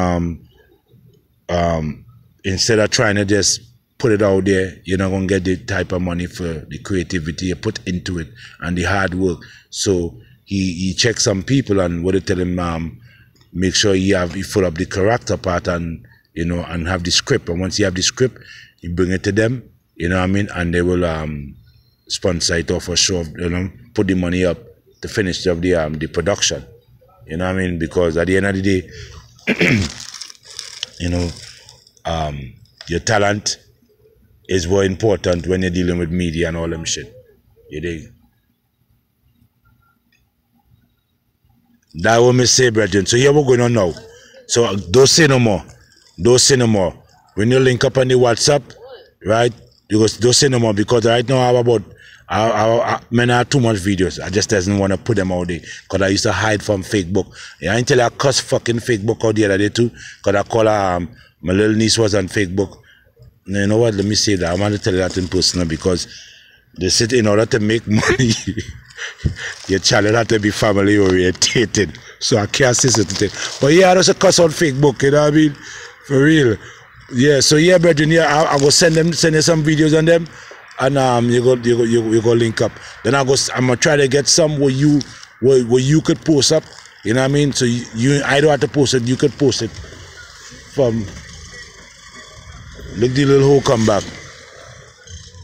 instead of trying to just put it out there, you're not gonna get the type of money for the creativity you put into it and the hard work. So he checks some people and what they tell him, make sure he fill up the character part and and have the script. And once you have the script, you bring it to them, you know what I mean, and they will sponsor it off for sure, put the money up to finish up the production. You know what I mean? Because at the end of the day, your talent is more important when you're dealing with media and all them shit. You dig? That what me say, brethren. So here we're going on now. So don't say no more. Don't say no more. When you link up on the WhatsApp, right? Because don't say no more because right now I have about I have too much videos. I just doesn't want to put them out there because I used to hide from Facebook. Yeah, I ain't tell you I cuss fucking Facebook out the other day too because I call her my little niece was on Facebook. You know what? Let me say that. I want to tell you that in person because they said in order to make money, your child had to be family orientated. So I can't say certain things. But yeah, I just a cuss on Facebook, you know what I mean? For real. Yeah, so yeah, brethren, yeah, I go send you some videos on them. And you go link up. Then I'm gonna try to get some where you could post up. You know what I mean? So I don't have to post it. You could post it from. Look, the little hoe come back.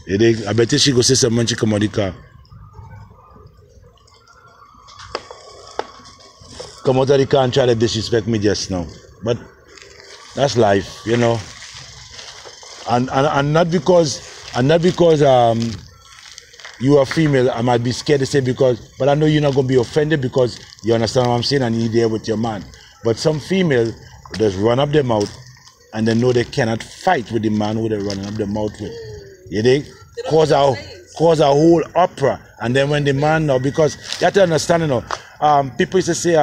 You dig? I bet you she go say something when she come out the car. Come out of the car and try to disrespect me just now. But that's life, you know. And not because. And not because you are female, I might be scared to say but I know you're not going to be offended because you understand what I'm saying and you're there with your man. But some female just run up their mouth and they know they cannot fight with the man who they're running up their mouth with. You dig? Cause a whole opera. And then when the man now, because you have to understand, people used to say,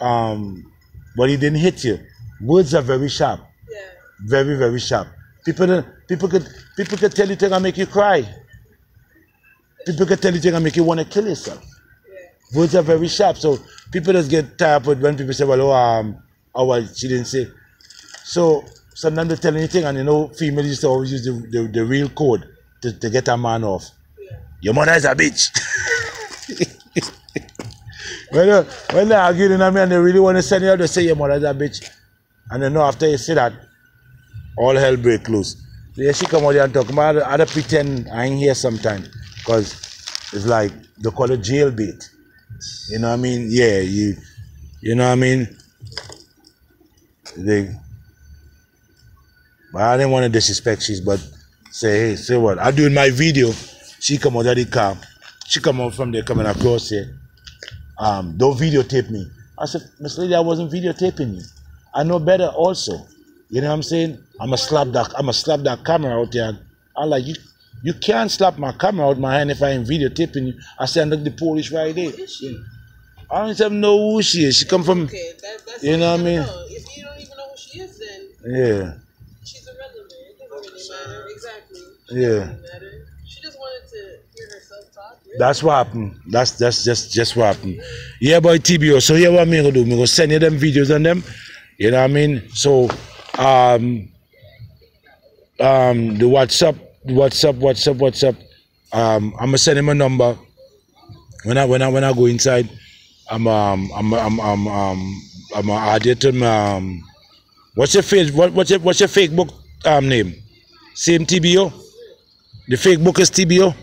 but he didn't hit you. Words are very sharp. Yeah. Very, very sharp. People could tell you things and make you cry. People could tell you things and make you want to kill yourself. Yeah. Words are very sharp, so people just get tired with when people say, well, well, she didn't say. So sometimes they tell anything, and females used to always use the real code to get a man off. Yeah. Your mother is a bitch. when they argue, and they really want to send you out, they say your mother is a bitch. And then after you say that, all hell break loose. Yeah, she come out there and talk about I don't pretend I ain't here sometimes. Because it's like they call it jailbait. You know what I mean? Yeah, you know what I mean? But I didn't want to disrespect she's but say what? I doing my video. She come out of the car. She come out from there coming across here. Don't videotape me. I said, Miss Lady, I wasn't videotaping you. I know better also. You know what I'm saying? I'ma slap that camera out there. I'm like, you can't slap my camera out my hand if I ain't videotaping you. I said, look, the Polish right there. Who is she? I don't even know who she is. She come from, okay, that's you know what I mean? If you don't even know who she is, then yeah, she's irrelevant. It doesn't really matter. Exactly. Yeah. Doesn't matter. She just wanted to hear herself talk. Really. That's what happened. That's just what happened. Yeah, boy, TBO. So here what I'm gonna do? I'm gonna send you them videos on them. You know what I mean? So the WhatsApp. I'm gonna send him a number. When I go inside, I'm add it to what's your Facebook name? Same TBO? The Facebook is TBO?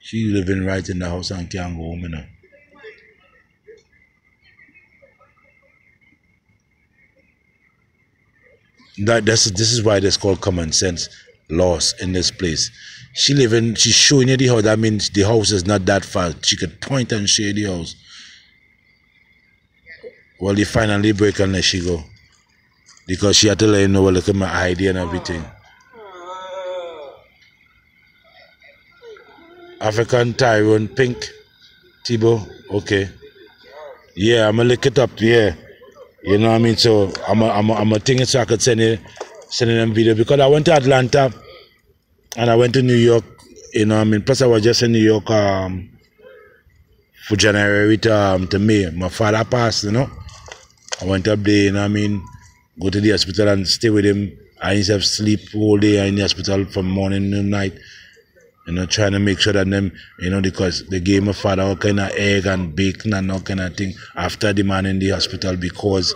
She living right in the house and can't go home now. This is why there's called common sense laws in this place. She's showing you the house. That means the house is not that far. She could point and show you the house. Well, they finally break and let she go. Because she had to let him know, look at my ID and everything. African Tyrone Pink. Tibo, okay. Yeah, I'm gonna look it up, yeah. You know what I mean? So I'm a thing so I could send them video because I went to Atlanta and I went to New York, you know what I mean? Plus I was just in New York for January to May. My father passed, you know. I went up there, you know what I mean, go to the hospital and stay with him. I used to have sleep all day in the hospital from morning to night. You know, trying to make sure that them, you know, because they gave my father all kind of egg and bacon and all kind of thing after the man in the hospital because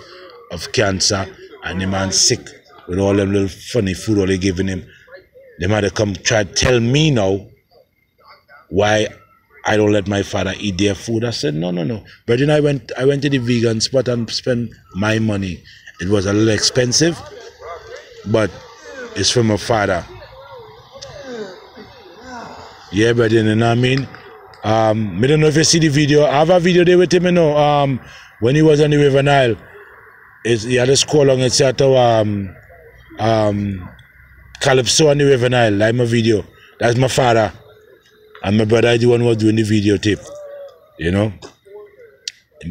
of cancer, and the man sick with all them little funny food all they giving him. They might have come try to tell me now why I don't let my father eat their food. I said, no. But then I went to the vegan spot and spent my money. It was a little expensive, but it's from my father. Yeah, but then, you know what I mean? I don't know if you see the video. I have a video there with him, you know, when he was on the River Nile. He had a score along and said to Calypso on the River Nile, like my video. That's my father. And my brother is the one who was doing the videotape. You know?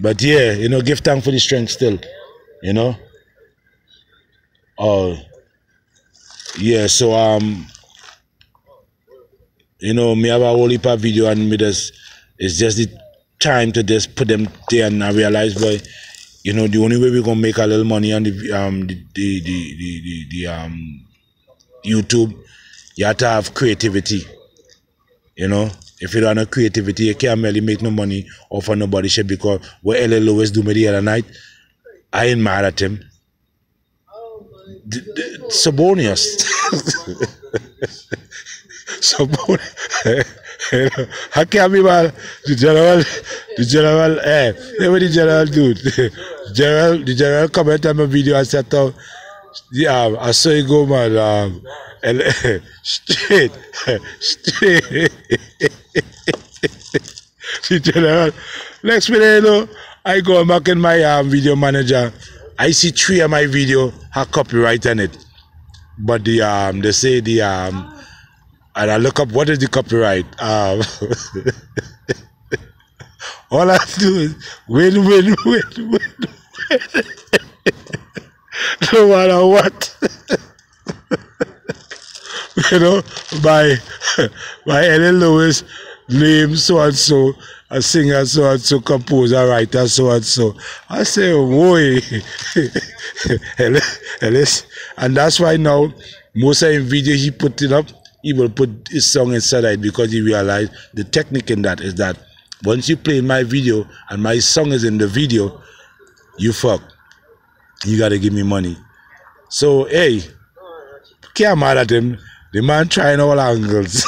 But yeah, you know, give thanks for the strength still. You know? Oh yeah, so you know, me have a whole heap of video and me just, it's just the time to just put them there, and I realize, boy, you know, the only way we're gonna make a little money on the YouTube, you have to have creativity. You know, if you don't have creativity, you can't really make no money off of nobody shit, because what L.A. Lewis do me the other night, I ain't mad at him. Sabonius. How can be mad? The general, what the general do? The general comment on my video and said, I saw you go, man. Straight. The general. Next minute, you know, I go back in my video manager. I see 3 of my video have copyright on it, but the they say the and I look up what is the copyright. All I do is win. No matter what. You know, by L.A. Lewis, name so and so, a singer so and so, composer, writer so and so. I say, boy, Ellis, and that's why now most of the video he put it up, he will put his song inside it, because he realized the technique in that is that once you play my video and my song is in the video, you fuck. You gotta give me money. So hey, can't mad at him. The man trying all angles.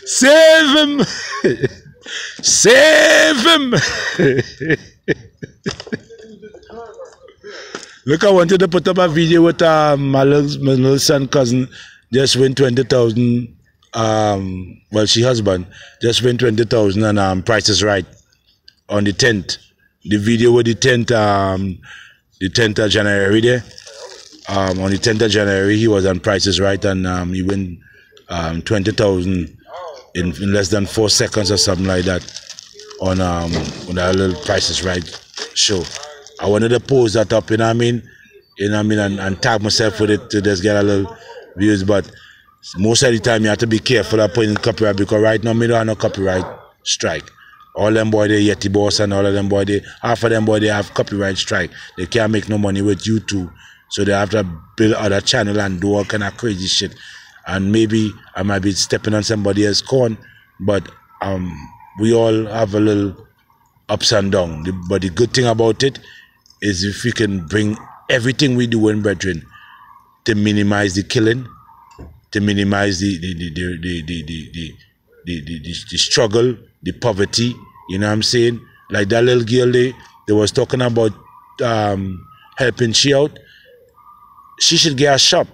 Save him! Save him! Look, I wanted to put up a video with my little son cousin just win 20,000. Well, she husband just win 20,000 and Price is Right on the 10th. The video with the 10th of January there. On the 10th of January, he was on Price is Right, and he win 20,000 in less than 4 seconds or something like that on that little Price is Right show. I wanted to post that up, you know what I mean? You know what I mean? And tag myself with it to just get a little views, but most of the time you have to be careful of putting copyright, because right now me don't have no copyright strike. All them boy they Yeti Boss and all of them boy they, half of them boy they have copyright strike. They can't make no money with YouTube. So they have to build other channel and do all kind of crazy shit. And maybe I might be stepping on somebody else's corn, but we all have a little ups and downs. But the good thing about it is if we can bring everything we do in Brethren to minimize the killing, to minimize the struggle, the poverty, you know what I'm saying? Like that little girl they was talking about helping she out. She should get a shop.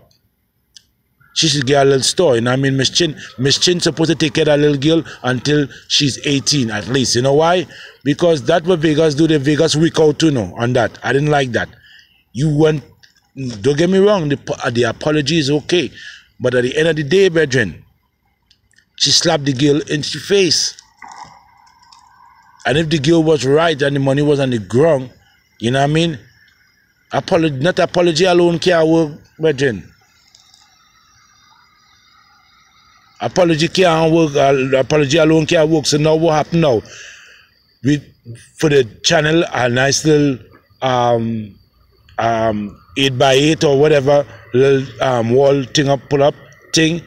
She should get a little store, you know what I mean? Miss Chin supposed to take care of that little girl until she's 18 at least. You know why? Because that's what Vegas do, the Vegas week out too, know, on that. I didn't like that. You went, don't get me wrong, the apology is okay. But at the end of the day, brethren, she slapped the girl in the face. And if the girl was right and the money was on the ground, you know what I mean? Not apology alone can't work, brethren. Apology can't work, apology alone can't work. So now what happened now? for the channel a nice little 8x8 or whatever little wall thing up, pull up thing.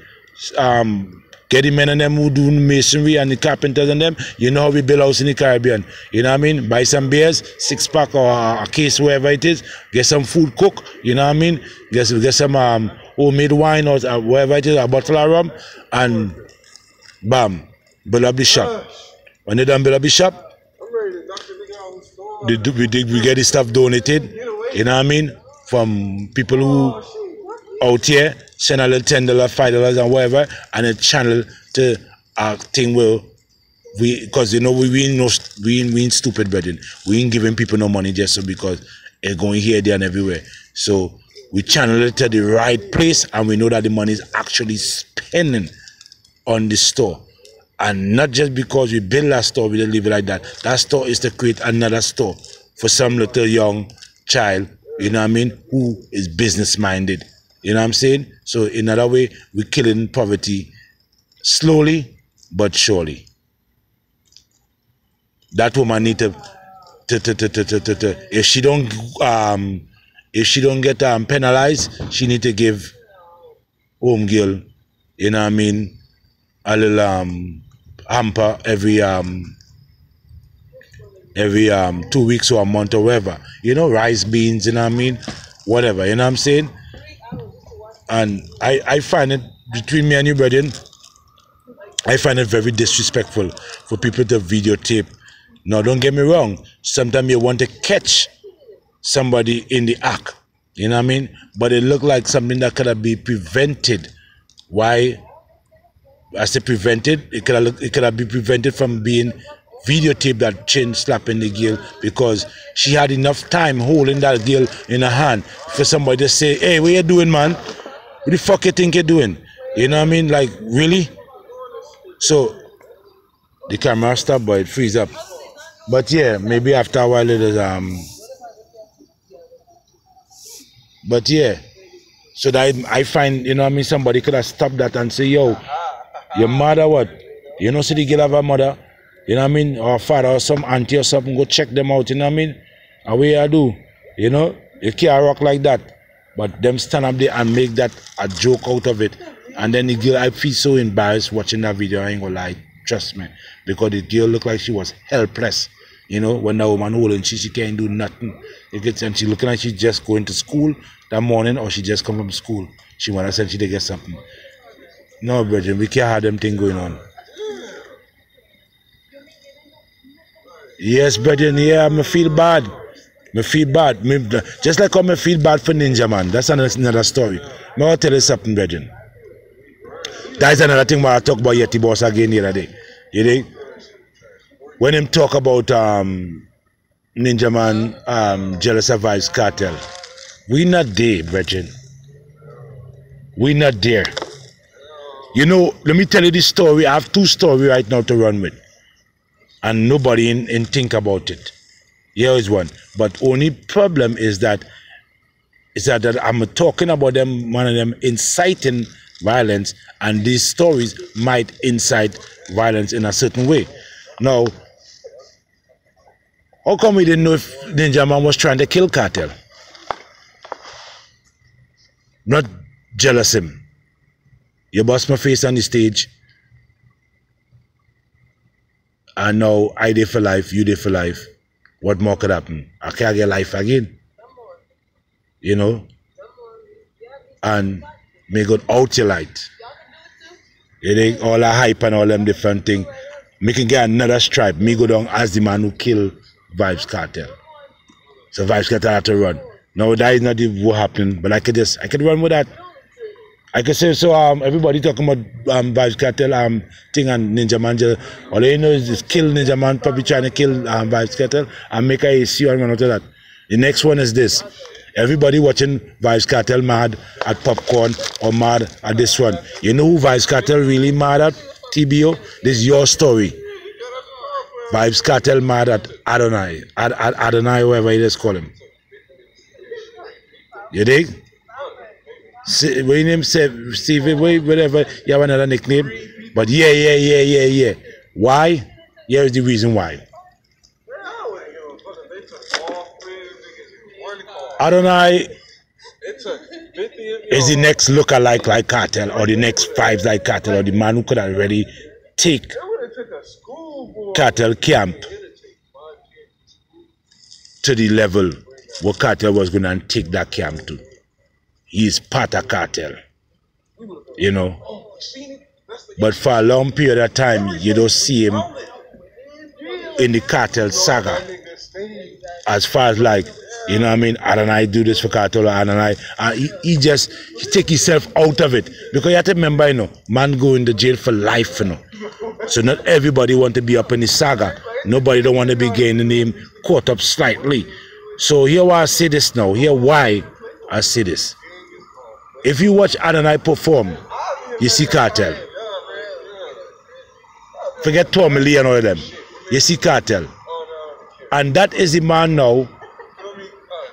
Get the men and them who do masonry and the carpenters and them. You know how we build house in the Caribbean. You know what I mean? Buy some beers, 6-pack or a case, wherever it is. Get some food, cook. You know what I mean? Get some homemade wine or whatever it is, a bottle of rum, and bam, build up the shop. When they done build up the shop, we get the stuff donated. You know what I mean? From people who out here, send a little $10, $5 and whatever, and a channel to a thing where because you know we ain't stupid, brethren. We ain't giving people no money just so because it's going here, there, and everywhere. So we channel it to the right place, and we know that the money is actually spending on the store, and not just because we build that store, we don't leave it like that. That store is to create another store for some little young child. You know what I mean? Who is business minded. You know what I'm saying? So in another way, we're killing poverty slowly but surely. That woman need to if she don't get penalized, she need to give home girl, you know what I mean, a little hamper every 2 weeks or a month or whatever. You know, rice, beans, you know what I mean? Whatever, you know what I'm saying? And I find it, between me and you, brethren, I find it very disrespectful for people to videotape. Now, don't get me wrong. Sometimes you want to catch somebody in the act. You know what I mean? But it looked like something that could have been prevented. Why? I say prevented. It could have been prevented from being videotaped, that chin slapping the girl, because she had enough time holding that girl in her hand for somebody to say, hey, what you doing, man? What the fuck you think you're doing? You know what I mean? Like, really? So, the camera stopped, but it frees up. But yeah, maybe after a while it is, but yeah. So that I find, you know what I mean, somebody could have stopped that and say, yo, your mother what? You know, see the girl have a mother? You know what I mean? Or a father or some auntie or something, go check them out, you know what I mean? And what you do? You know? You can't rock like that. But them stand up there and make that a joke out of it. And then the girl, I feel so embarrassed watching that video, I ain't gonna lie, trust me. Because the girl looked like she was helpless. You know, when the woman holding she can't do nothing. And she looking like she just going to school that morning, or she just come from school. She wanna send she to get something. No, brethren, we can't have them thing going on. Yes, brethren, yeah, I feel bad. I feel bad. Just like how I feel bad for Ninja Man. That's another story. I'll tell you something, brethren. That's another thing where I talk about Yeti Boss again the other day. You think? When him talk about Ninja Man, Jealous of Vybz Kartel, we not there, brethren. We not there. You know, let me tell you this story. I have 2 stories right now to run with. And nobody in think about it. Here is one. But only problem is that I'm talking about them, one of them inciting violence, and these stories might incite violence in a certain way. Now, how come we didn't know if Ninja Man was trying to kill Kartel? Not jealous him. You bust my face on the stage, and now I there for life, you there for life. What more could happen? I can't get life again. You know? And may God out your light. You think all the hype and all them different things. Me can get another stripe. Me go down as the man who killed Vybz Kartel. So Vybz Kartel had to run. No, that is not what happened, but I could run with that. I could say, so everybody talking about Vybz Kartel thing and Ninja Man. All they know is just kill Ninja Man, probably trying to kill Vybz Kartel and make a AC and run out of that. The next one is this. Everybody watching Vybz Kartel mad at Popcorn or mad at this one. You know who Vybz Kartel really mad at, TBO? This is your story. Vybz Kartel mad at Adonai. Adonai, whoever you just call him. You dig? What your name say, Stevie, whatever, you have another nickname. But yeah. Why? Here is the reason why. Adonai It took 50 is the next lookalike like Cartel, or the next Fives like Cartel, or the man who could already take It would have took a schoolboy. Cartel camp to the level where Cartel was going to take that camp to. He is part of Cartel, you know. But for a long period of time, you don't see him in the Cartel saga. As far as like, you know what I mean, Adonai do this for Cartel, Adonai, he take himself out of it. Because you have to remember, you know, man go into jail for life, you know. So not everybody want to be up in the saga. Nobody don't want to be getting the name caught up slightly. So here why I say this now. Here why I say this. If you watch Adonai perform, you see Cartel. Forget Tommy Lee and all of them. You see Cartel. And that is the man now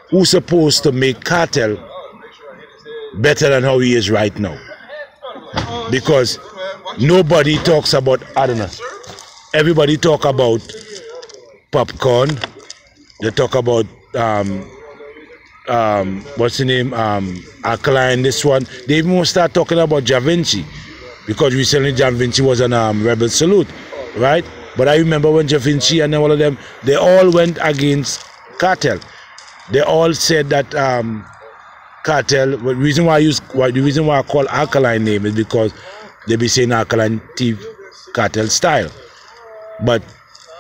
who's supposed to make Cartel better than how he is right now. Because nobody talks about Adonai. Everybody talk about Popcorn. They talk about what's the name? Alkaline, this one. They even won't start talking about Ja Vinci. Because recently Ja Vinci was on Rebel Salute, right? But I remember when Ja Vinci and all of them, they all went against Cartel. They all said that Cartel, the reason why I call Alkaline name is because they be saying Alkaline thief Cartel style. But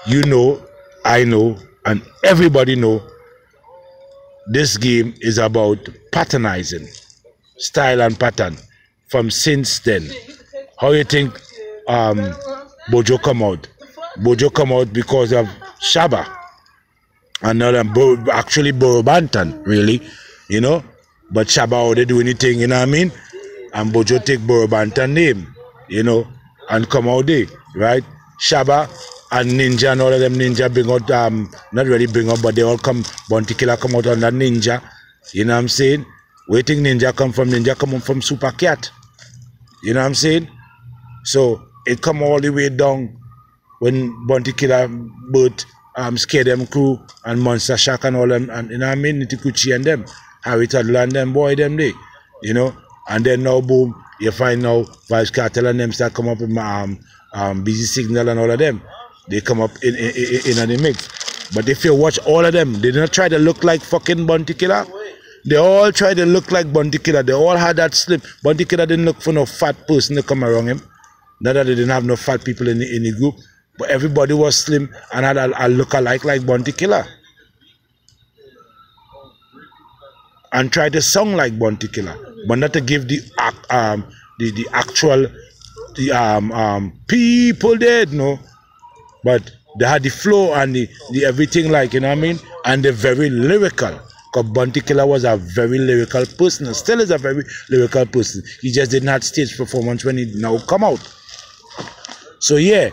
you know, I know, and everybody know, this game is about patternizing, style and pattern. From since then, how you think Bojo come out? Bojo come out because of Shaba, and not actually Borobantan, really, you know. But Shaba, how they do anything, you know what I mean? And Bojo take Borobantan name, you know, and come out there, right? Shaba and Ninja and all of them, Ninja bring out, not really bring out, but they all come, Bounty Killer come out under Ninja, you know what I'm saying? Where you think Ninja come from? Ninja come from Super Cat, you know what I'm saying? So it come all the way down when Bounty Killer both Scare Them crew and Monster Shack and all them, and you know what I mean, Nitikuchi and them, Harry Toddler and them boy them they, you know, and then now boom, you find now Vybz Kartel and them start come up with Busy Signal and all of them. They come up in the mix. But if you watch all of them, they didn't try to look like fucking Bounty Killer. They all tried to look like Bounty Killer. They all had that slim. Bounty Killer didn't look for no fat person to come around him. Not that they didn't have no fat people in the group, but everybody was slim and had a look alike like Bounty Killer. And tried to song like Bounty Killer, but not to give the actual people dead, no. But they had the flow and the everything, like, you know what I mean? And they're very lyrical. Because Bounty Killer was a very lyrical person, and still is a very lyrical person. He just didn't have stage performance when he now come out. So yeah,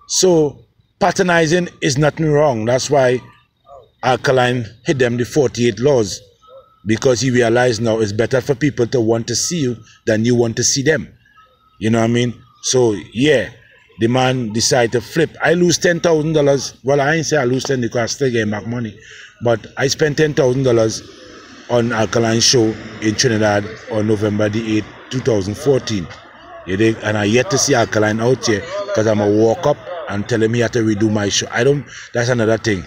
so patternizing is nothing wrong. That's why Alkaline hit them the 48 laws. Because he realized now it's better for people to want to see you than you want to see them. You know what I mean? So yeah, the man decided to flip. I lose $10,000. Well, I ain't say I lose 10 because I still get back money. But I spent $10,000 on Alkaline show in Trinidad on November the 8th, 2014. You dig? And I yet to see Alkaline out here because I'm going to walk up and tell him he had to redo my show. That's another thing.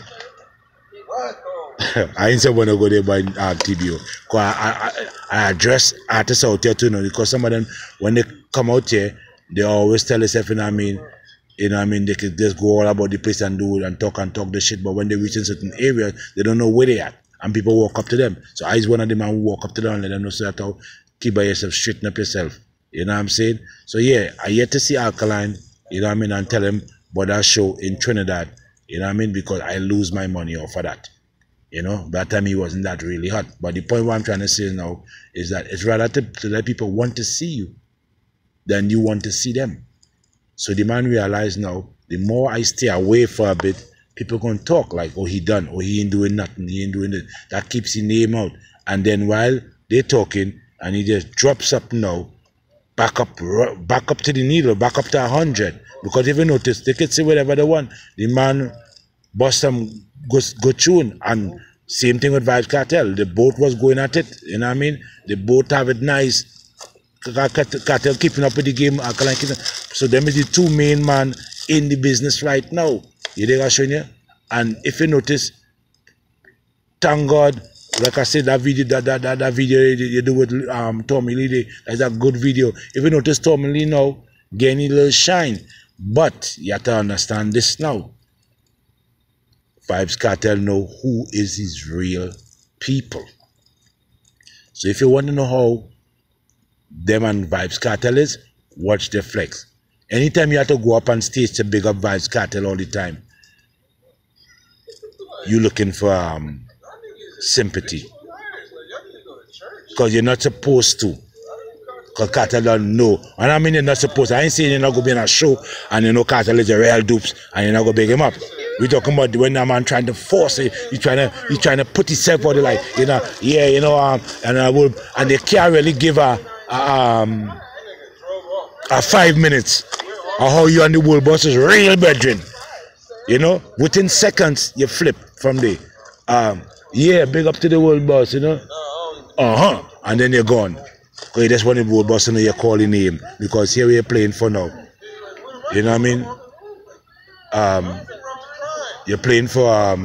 I ain't say when I go there by TBO. I address artists out here too, you know, because some of them, when they come out here, they always tell themselves, you know what I mean? You know what I mean? They could just go all about the place and do it and talk the shit. But when they reach in certain areas, they don't know where they at. And people walk up to them. So I is one of the men who walk up to them and let them know, so that how keep by yourself, straighten up yourself. You know what I'm saying? So yeah, I yet to see Alkaline, you know what I mean, and tell him about that show in Trinidad. You know what I mean? Because I lose my money off of that. You know, by that time he wasn't that really hot. But the point what I'm trying to say now is that it's rather to let people want to see you than you want to see them. So the man realized now, the more I stay away for a bit, people going to talk like, oh, he done, oh, he ain't doing nothing, he ain't doing it. That keeps his name out. And then while they're talking, and he just drops something now, back up to the needle, back up to 100. Because if you notice, they can say whatever they want. The man bust some go tune and Same thing with Vibes Cartel. The boat was going at it, you know what I mean? They both have it nice. Cartel keeping up with the game. So them is the two main man in the business right now. You dig what I'm showing you? And if you notice, thank God, like I said, that video you do with Tommy Lee, that's a good video. If you notice, Tommy Lee now getting a little shine. But you have to understand this now. Vibes Cartel know who is his real people. So if you want to know how them and Vibes Cartel is, watch their flex. Anytime you have to go up on stage to big up Vibes Cartel all the time, you looking for sympathy. Because you're not supposed to. Because Cartel don't know. And I mean you're not supposed to. I ain't saying you're not going to be in a show and you know Cartel is a real dupes and you're not going to big him up. We're talking about when that man trying to force it, he's trying to put himself out there like, you know, yeah, you know, and they can't really give a 5 minutes of how you and the world boss is real brethren. You know, within seconds you flip from there. Yeah, big up to the world boss, you know. And then you're gone. Because you just want the world boss to know your calling name. Because here we're playing for now. You know what I mean? You're playing for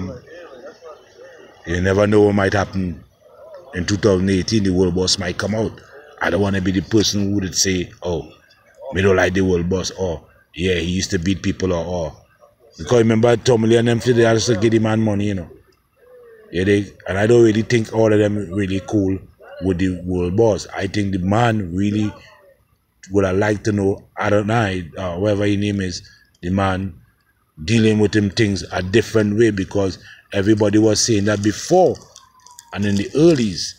you never know what might happen in 2018. The world boss might come out. I don't want to be the person who would say, oh, me don't like the world boss, or yeah, he used to beat people, or because remember Tommy Lee and them, they used to give the man money, you know. Yeah, and I don't really think all of them really cool with the world boss. I think the man really would have liked to know Adonai, whatever his name is, the man dealing with him things a different way, because everybody was saying that before. And in the earlys,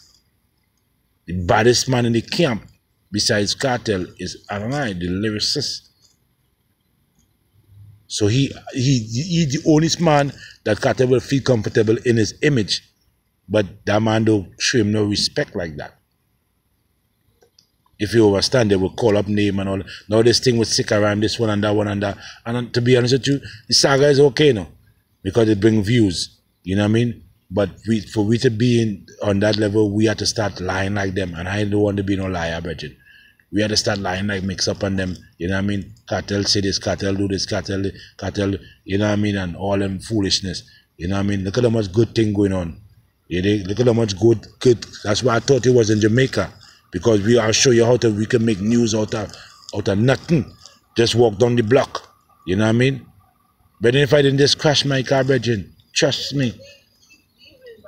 the baddest man in the camp besides Cartel is Adonai, the lyricist. So he's the only man that Cartel will feel comfortable in his image. But that man don't show him no respect like that. If you understand, they will call up name and all. Now this thing with sick around this one and that one and that. And to be honest with you, the saga is okay now. Because it brings views. You know what I mean? But for we to be on that level, we have to start lying like them. And I don't want to be no liar, Bridget. We have to start lying like mix up on them. You know what I mean? Cartel say this, Cartel do this, Cartel, you know what I mean? And all them foolishness. You know what I mean? Look at how much good thing going on. You know? Look at how much good. That's why I thought it was in Jamaica. Because I'll show you how we can make news out of nothing. Just walk down the block. You know what I mean? But then if I didn't just crash my car, Bridget, trust me.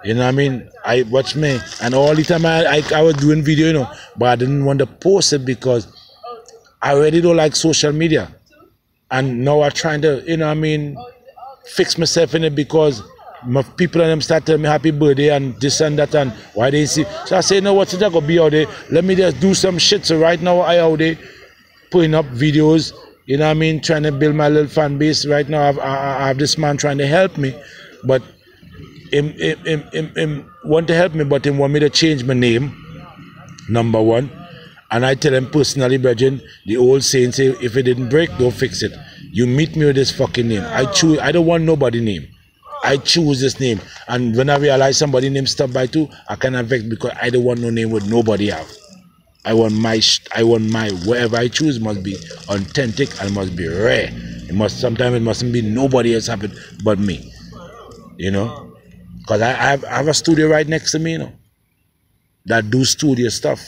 You know what I mean? Watch me. And all the time I was doing video, you know, but I didn't want to post it because I already don't like social media. And now I'm trying to, you know what I mean, fix myself in it because my people and them start telling me happy birthday and this and that and why they see. So I say, you know what, since I go be out there, let me just do some shit. So right now I out there putting up videos, you know what I mean, trying to build my little fan base. Right now I have this man trying to help me, but him want to help me, but he want me to change my name, number one. And I tell him personally, Bridget, the old saying say, if it didn't break, don't fix it. You meet me with this fucking name. I don't want nobody name. I choose this name. And when I realize somebody name Stop By Two, I cannot vex because I don't want no name with nobody have. I want my whatever I choose must be authentic and must be rare. Sometimes it mustn't be nobody else have it but me. You know? Because I have a studio right next to me, you know, that do studio stuff.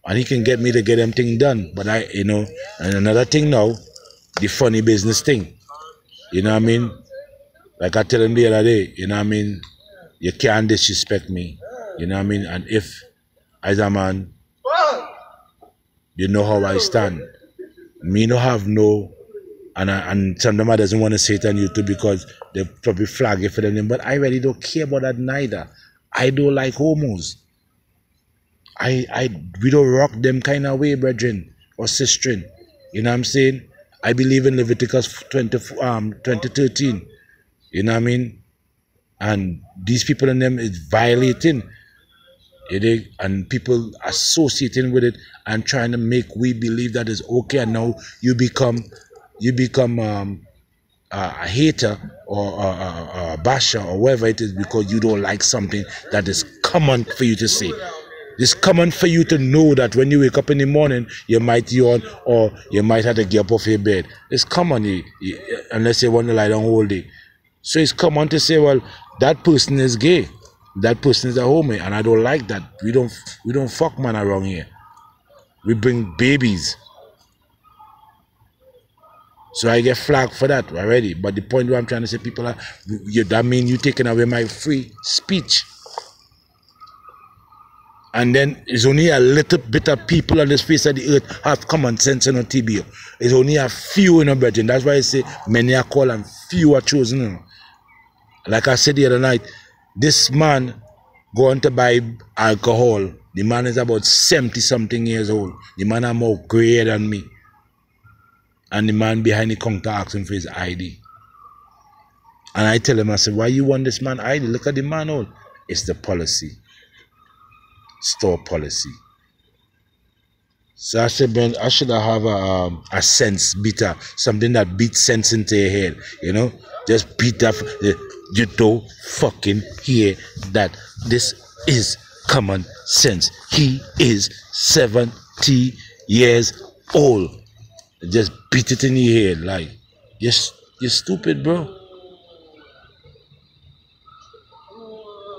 And he can get me to get them thing done. But you know, and another thing now, the funny business thing. You know what I mean? Like I tell him the other day, you know what I mean? You can't disrespect me. You know what I mean? And if, as a man, you know how I stand. Me no have no, and some of them doesn't want to say it on YouTube because they probably flag it for them. But I really don't care about that neither. I don't like homos. We don't rock them kind of way, brethren or sistren. You know what I'm saying? I believe in Leviticus 2013. You know what I mean? And these people in them is violating. And people associating with it and trying to make we believe that it's okay. And now you become a hater or a basher or whatever it is because you don't like something that is common for you to say. It's common for you to know that when you wake up in the morning, you might yawn or you might have to get up off your bed. It's common, unless you want to lie down all day. So it's common to say, well, that person is gay. That person is a homie, and I don't like that. We don't fuck man around here. We bring babies. So I get flagged for that already. But the point where I'm trying to say, people are, that means you taking away my free speech. And then it's only a little bit of people on this face of the earth have common sense in a TBO. It's only a few in a virgin. That's why I say many are called and few are chosen. Like I said the other night, this man going to buy alcohol. The man is about 70-something years old. The man is more gray than me. And the man behind the counter asking for his ID. And I tell him, I said, why you want this man ID? Look at the man all. It's the policy. Store policy. So I said, Ben, I should have a sense beater, something that beats sense into your head, you know? Just beat that. You don't fucking hear that this is common sense. He is 70 years old. Just beat it in your head like, you're stupid, bro.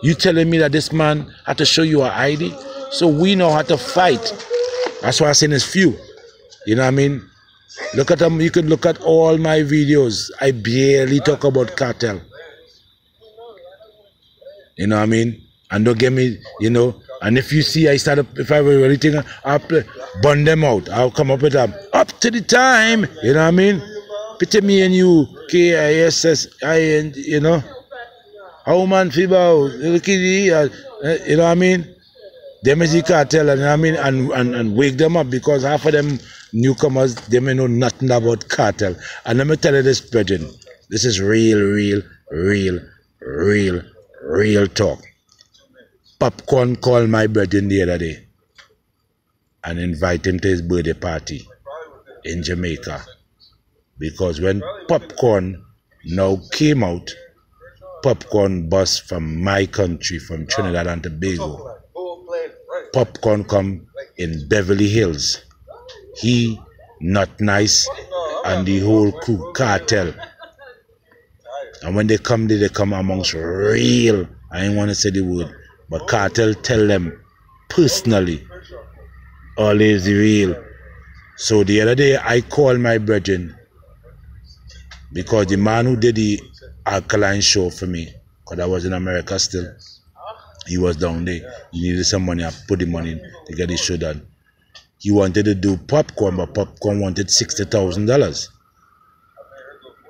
You telling me that this man had to show you an ID? So we know how to fight. That's why I say there's few. You know what I mean? Look at them. You could look at all my videos. I barely talk about cartel. You know what I mean? And don't get me, you know. And if you see I start up, if I were anything, I'll burn them out. I'll come up with them. Up to the time. You know what I mean? Pity me and you, KISSIN, you know. How man feel you know what I mean? Them is the cartel, and I mean, and wake them up, because half of them newcomers, they may know nothing about cartel. And let me tell you this, brethren, this is real talk. Popcorn called my brethren the other day and invite him to his birthday party in Jamaica, because when Popcorn now came out, Popcorn bus from my country, from Trinidad and Tobago. Popcorn come in Beverly Hills. He, Not Nice, and the whole crew, cartel. And when they come there, they come amongst real, I ain't want to say the word, but cartel tell them personally, always the real. So the other day, I called my brethren, because the man who did the Alkaline show for me, because I was in America still, he was down there. He needed some money. I put the money in to get the show done. He wanted to do Popcorn, but Popcorn wanted $60,000.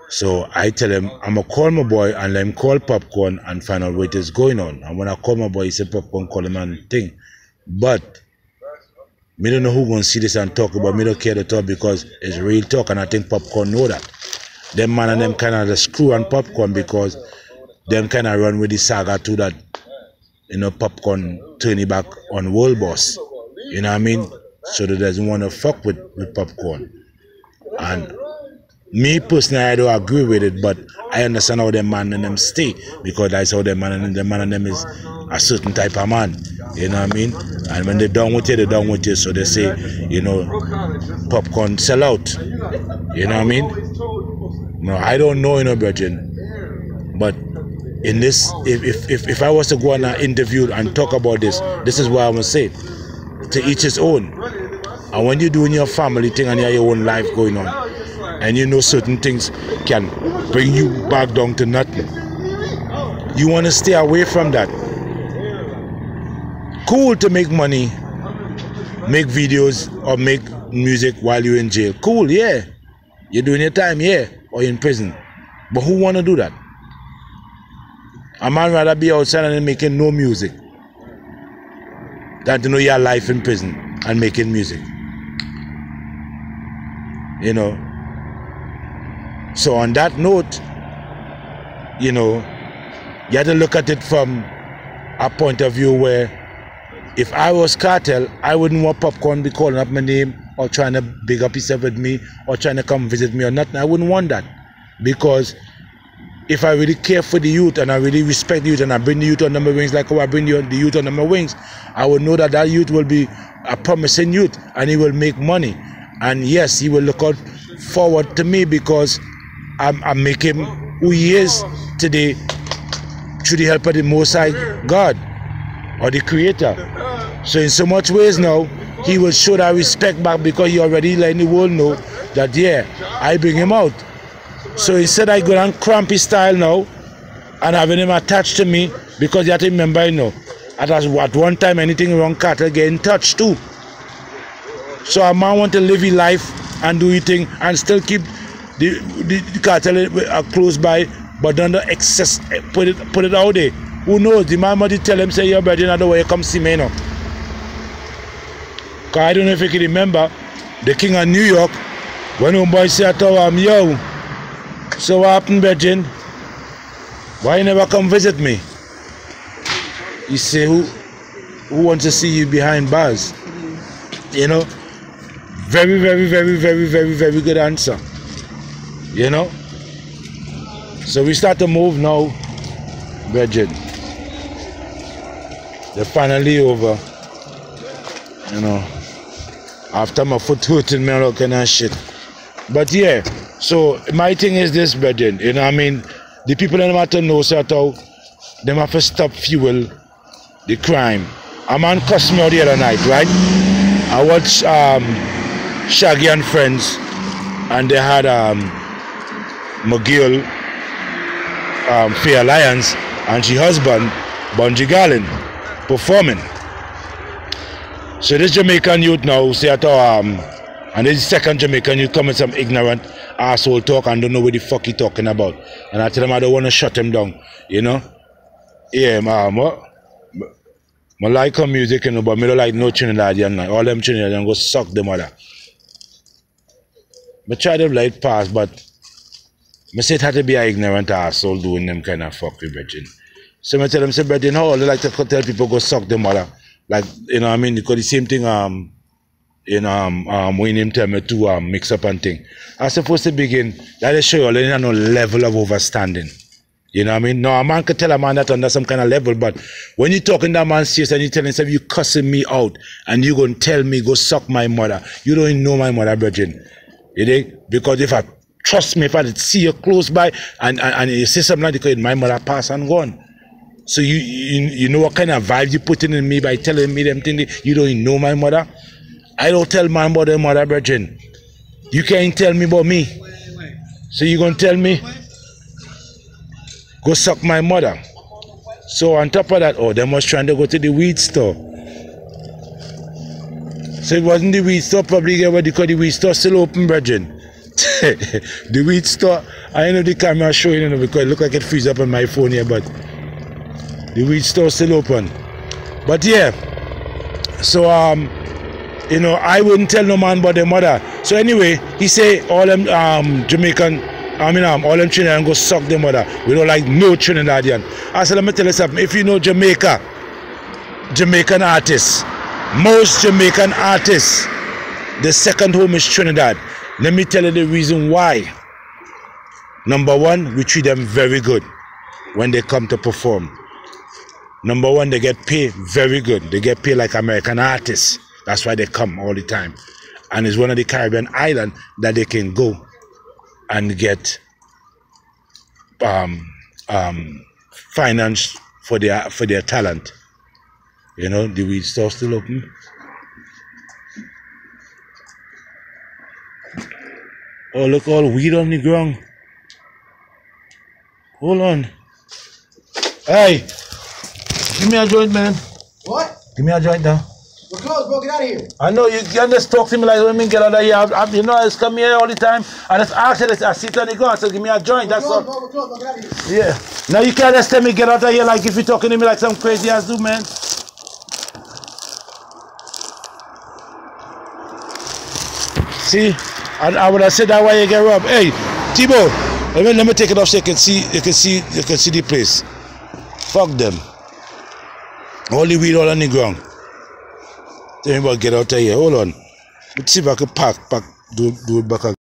So I tell him, I'm going to call my boy and let him call Popcorn and find out what is going on. And when I call my boy, he said, Popcorn, call him and thing. But me don't know who going to see this and talk about. Me don't care to talk, because it's real talk, and I think Popcorn know that. Them man and them kind of the screw on Popcorn, because them kind of run with the saga too, that, you know, Popcorn turn it back on World Boss. You know what I mean? So they doesn't want to fuck with Popcorn. And me personally, I don't agree with it, but I understand how them man and them stay, because that's how them man and them is a certain type of man. You know what I mean? And when they're done with it, they're done with it. So they say, you know, Popcorn sell out. You know what I mean? No, I don't know, you know, brethren. But in this, if I was to go on an interview and talk about this is what I would say. To each his own. And when you're doing your family thing and you have your own life going on, and you know certain things can bring you back down to nothing, you want to stay away from that. Cool to make money, make videos or make music while you're in jail. Cool, yeah. You're doing your time, yeah, or in prison. But who want to do that? A man rather be outside and making no music than to know your life in prison and making music. You know. So on that note, you know, you have to look at it from a point of view where if I was cartel, I wouldn't want Popcorn be calling up my name or trying to big up himself with me or trying to come visit me or nothing. I wouldn't want that. Because if I really care for the youth and I really respect the youth and I bring the youth under my wings like how I bring the youth under my wings, I will know that that youth will be a promising youth and he will make money. And yes, he will look out forward to me because I make him who he is today through the help of the Most High God or the Creator. So in so much ways now, he will show that respect back because he already letting the world know that, yeah, I bring him out. So instead I go and cramp his style now and having him attached to me, because you have to remember, you know, at one time anything wrong, Cartel get in touch too. So a man want to live his life and do his thing and still keep the Cartel close by, but under excess, put it out there. Who knows? The man might tell him, say, your brother, another way, come see me, you know. Because I don't know if you can remember, the King of New York, when homeboy said to him, yo, so what happened, Virgin? Why you never come visit me? He say, who wants to see you behind bars? You know? Very, very, very, very, very, very good answer. You know? So we start to move now, Virgin. They're finally over. You know? After my foot hurting me and all kind of shit. But yeah, so my thing is this, brethren, you know what I mean? The people in the matter know sort of them have to stop fuel the crime. A man cussed me out the other night, right? I watched Shaggy and Friends, and they had McGill, Fair Alliance, and she husband, Bungie Garlin, performing. So this Jamaican youth now say at and this second Jamaican youth come with some ignorant asshole talk and don't know what the fuck he talking about. And I tell him I don't want to shut him down, you know? Yeah, I like her music, you know, but I don't like no Trinidadian. All them Trinidadian go suck the mother. I try to let it pass, but I say it had to be an ignorant asshole doing them kind of fuck with Virgin. So I tell them, say, Virgin, how they like to tell people go suck the mother? Like, you know what I mean? Because the same thing, you know, when him tell me to mix up and thing. I supposed to begin, that show you all in no level of overstanding. You know what I mean? No, a man can tell a man that under some kind of level, but when you talking that man serious and you telling him, you cussing me out and you gonna tell me go suck my mother, you don't even know my mother, Virgin. You dig? Because if I trust me, if I see you close by and you say something like that, my mother pass and gone. So you know what kind of vibe you putting in me by telling me them things, you don't even know my mother? I don't tell man about their mother, Virgin. You can't tell me about me. So you gonna tell me? Go suck my mother. So on top of that, oh, they was trying to go to the weed store. So it wasn't the weed store, probably because the weed store still open, Virgin. The weed store, I know the camera showing, you know, because it look like it frees up on my phone here, but the weed store still open. But yeah, so you know, I wouldn't tell no man about their mother. So anyway, he say all them Jamaican, all them Trinidadian go suck their mother. We don't like no Trinidadian. I said, let me tell you something. If you know Jamaica, Jamaican artists, most Jamaican artists, the second home is Trinidad. Let me tell you the reason why. Number one, we treat them very good when they come to perform. Number one, they get paid very good. They get paid like American artists. That's why they come all the time. And it's one of the Caribbean islands that they can go and get finance for their talent. You know, the weed store still open. Oh, look, all weed on the ground. Hold on. Hey, give me a joint, man. What? Give me a joint now. We're closed, bro. Get out of here. I know you can just talk to me like women get out of here. You know, I just come here all the time. I just ask you this. I sit on the ground. So give me a joint. That's all. We're closed, bro. Get out of here. Yeah. Now you can't just tell me get out of here like if you're talking to me like some crazy ass dude, man. See, I would have said that why you get robbed. Hey, T-Bo, let me take it off so you can see the place. Fuck them. All the weed all on the ground. Tell me about get out of here. Hold on. Let's see if I can pack, do it back again.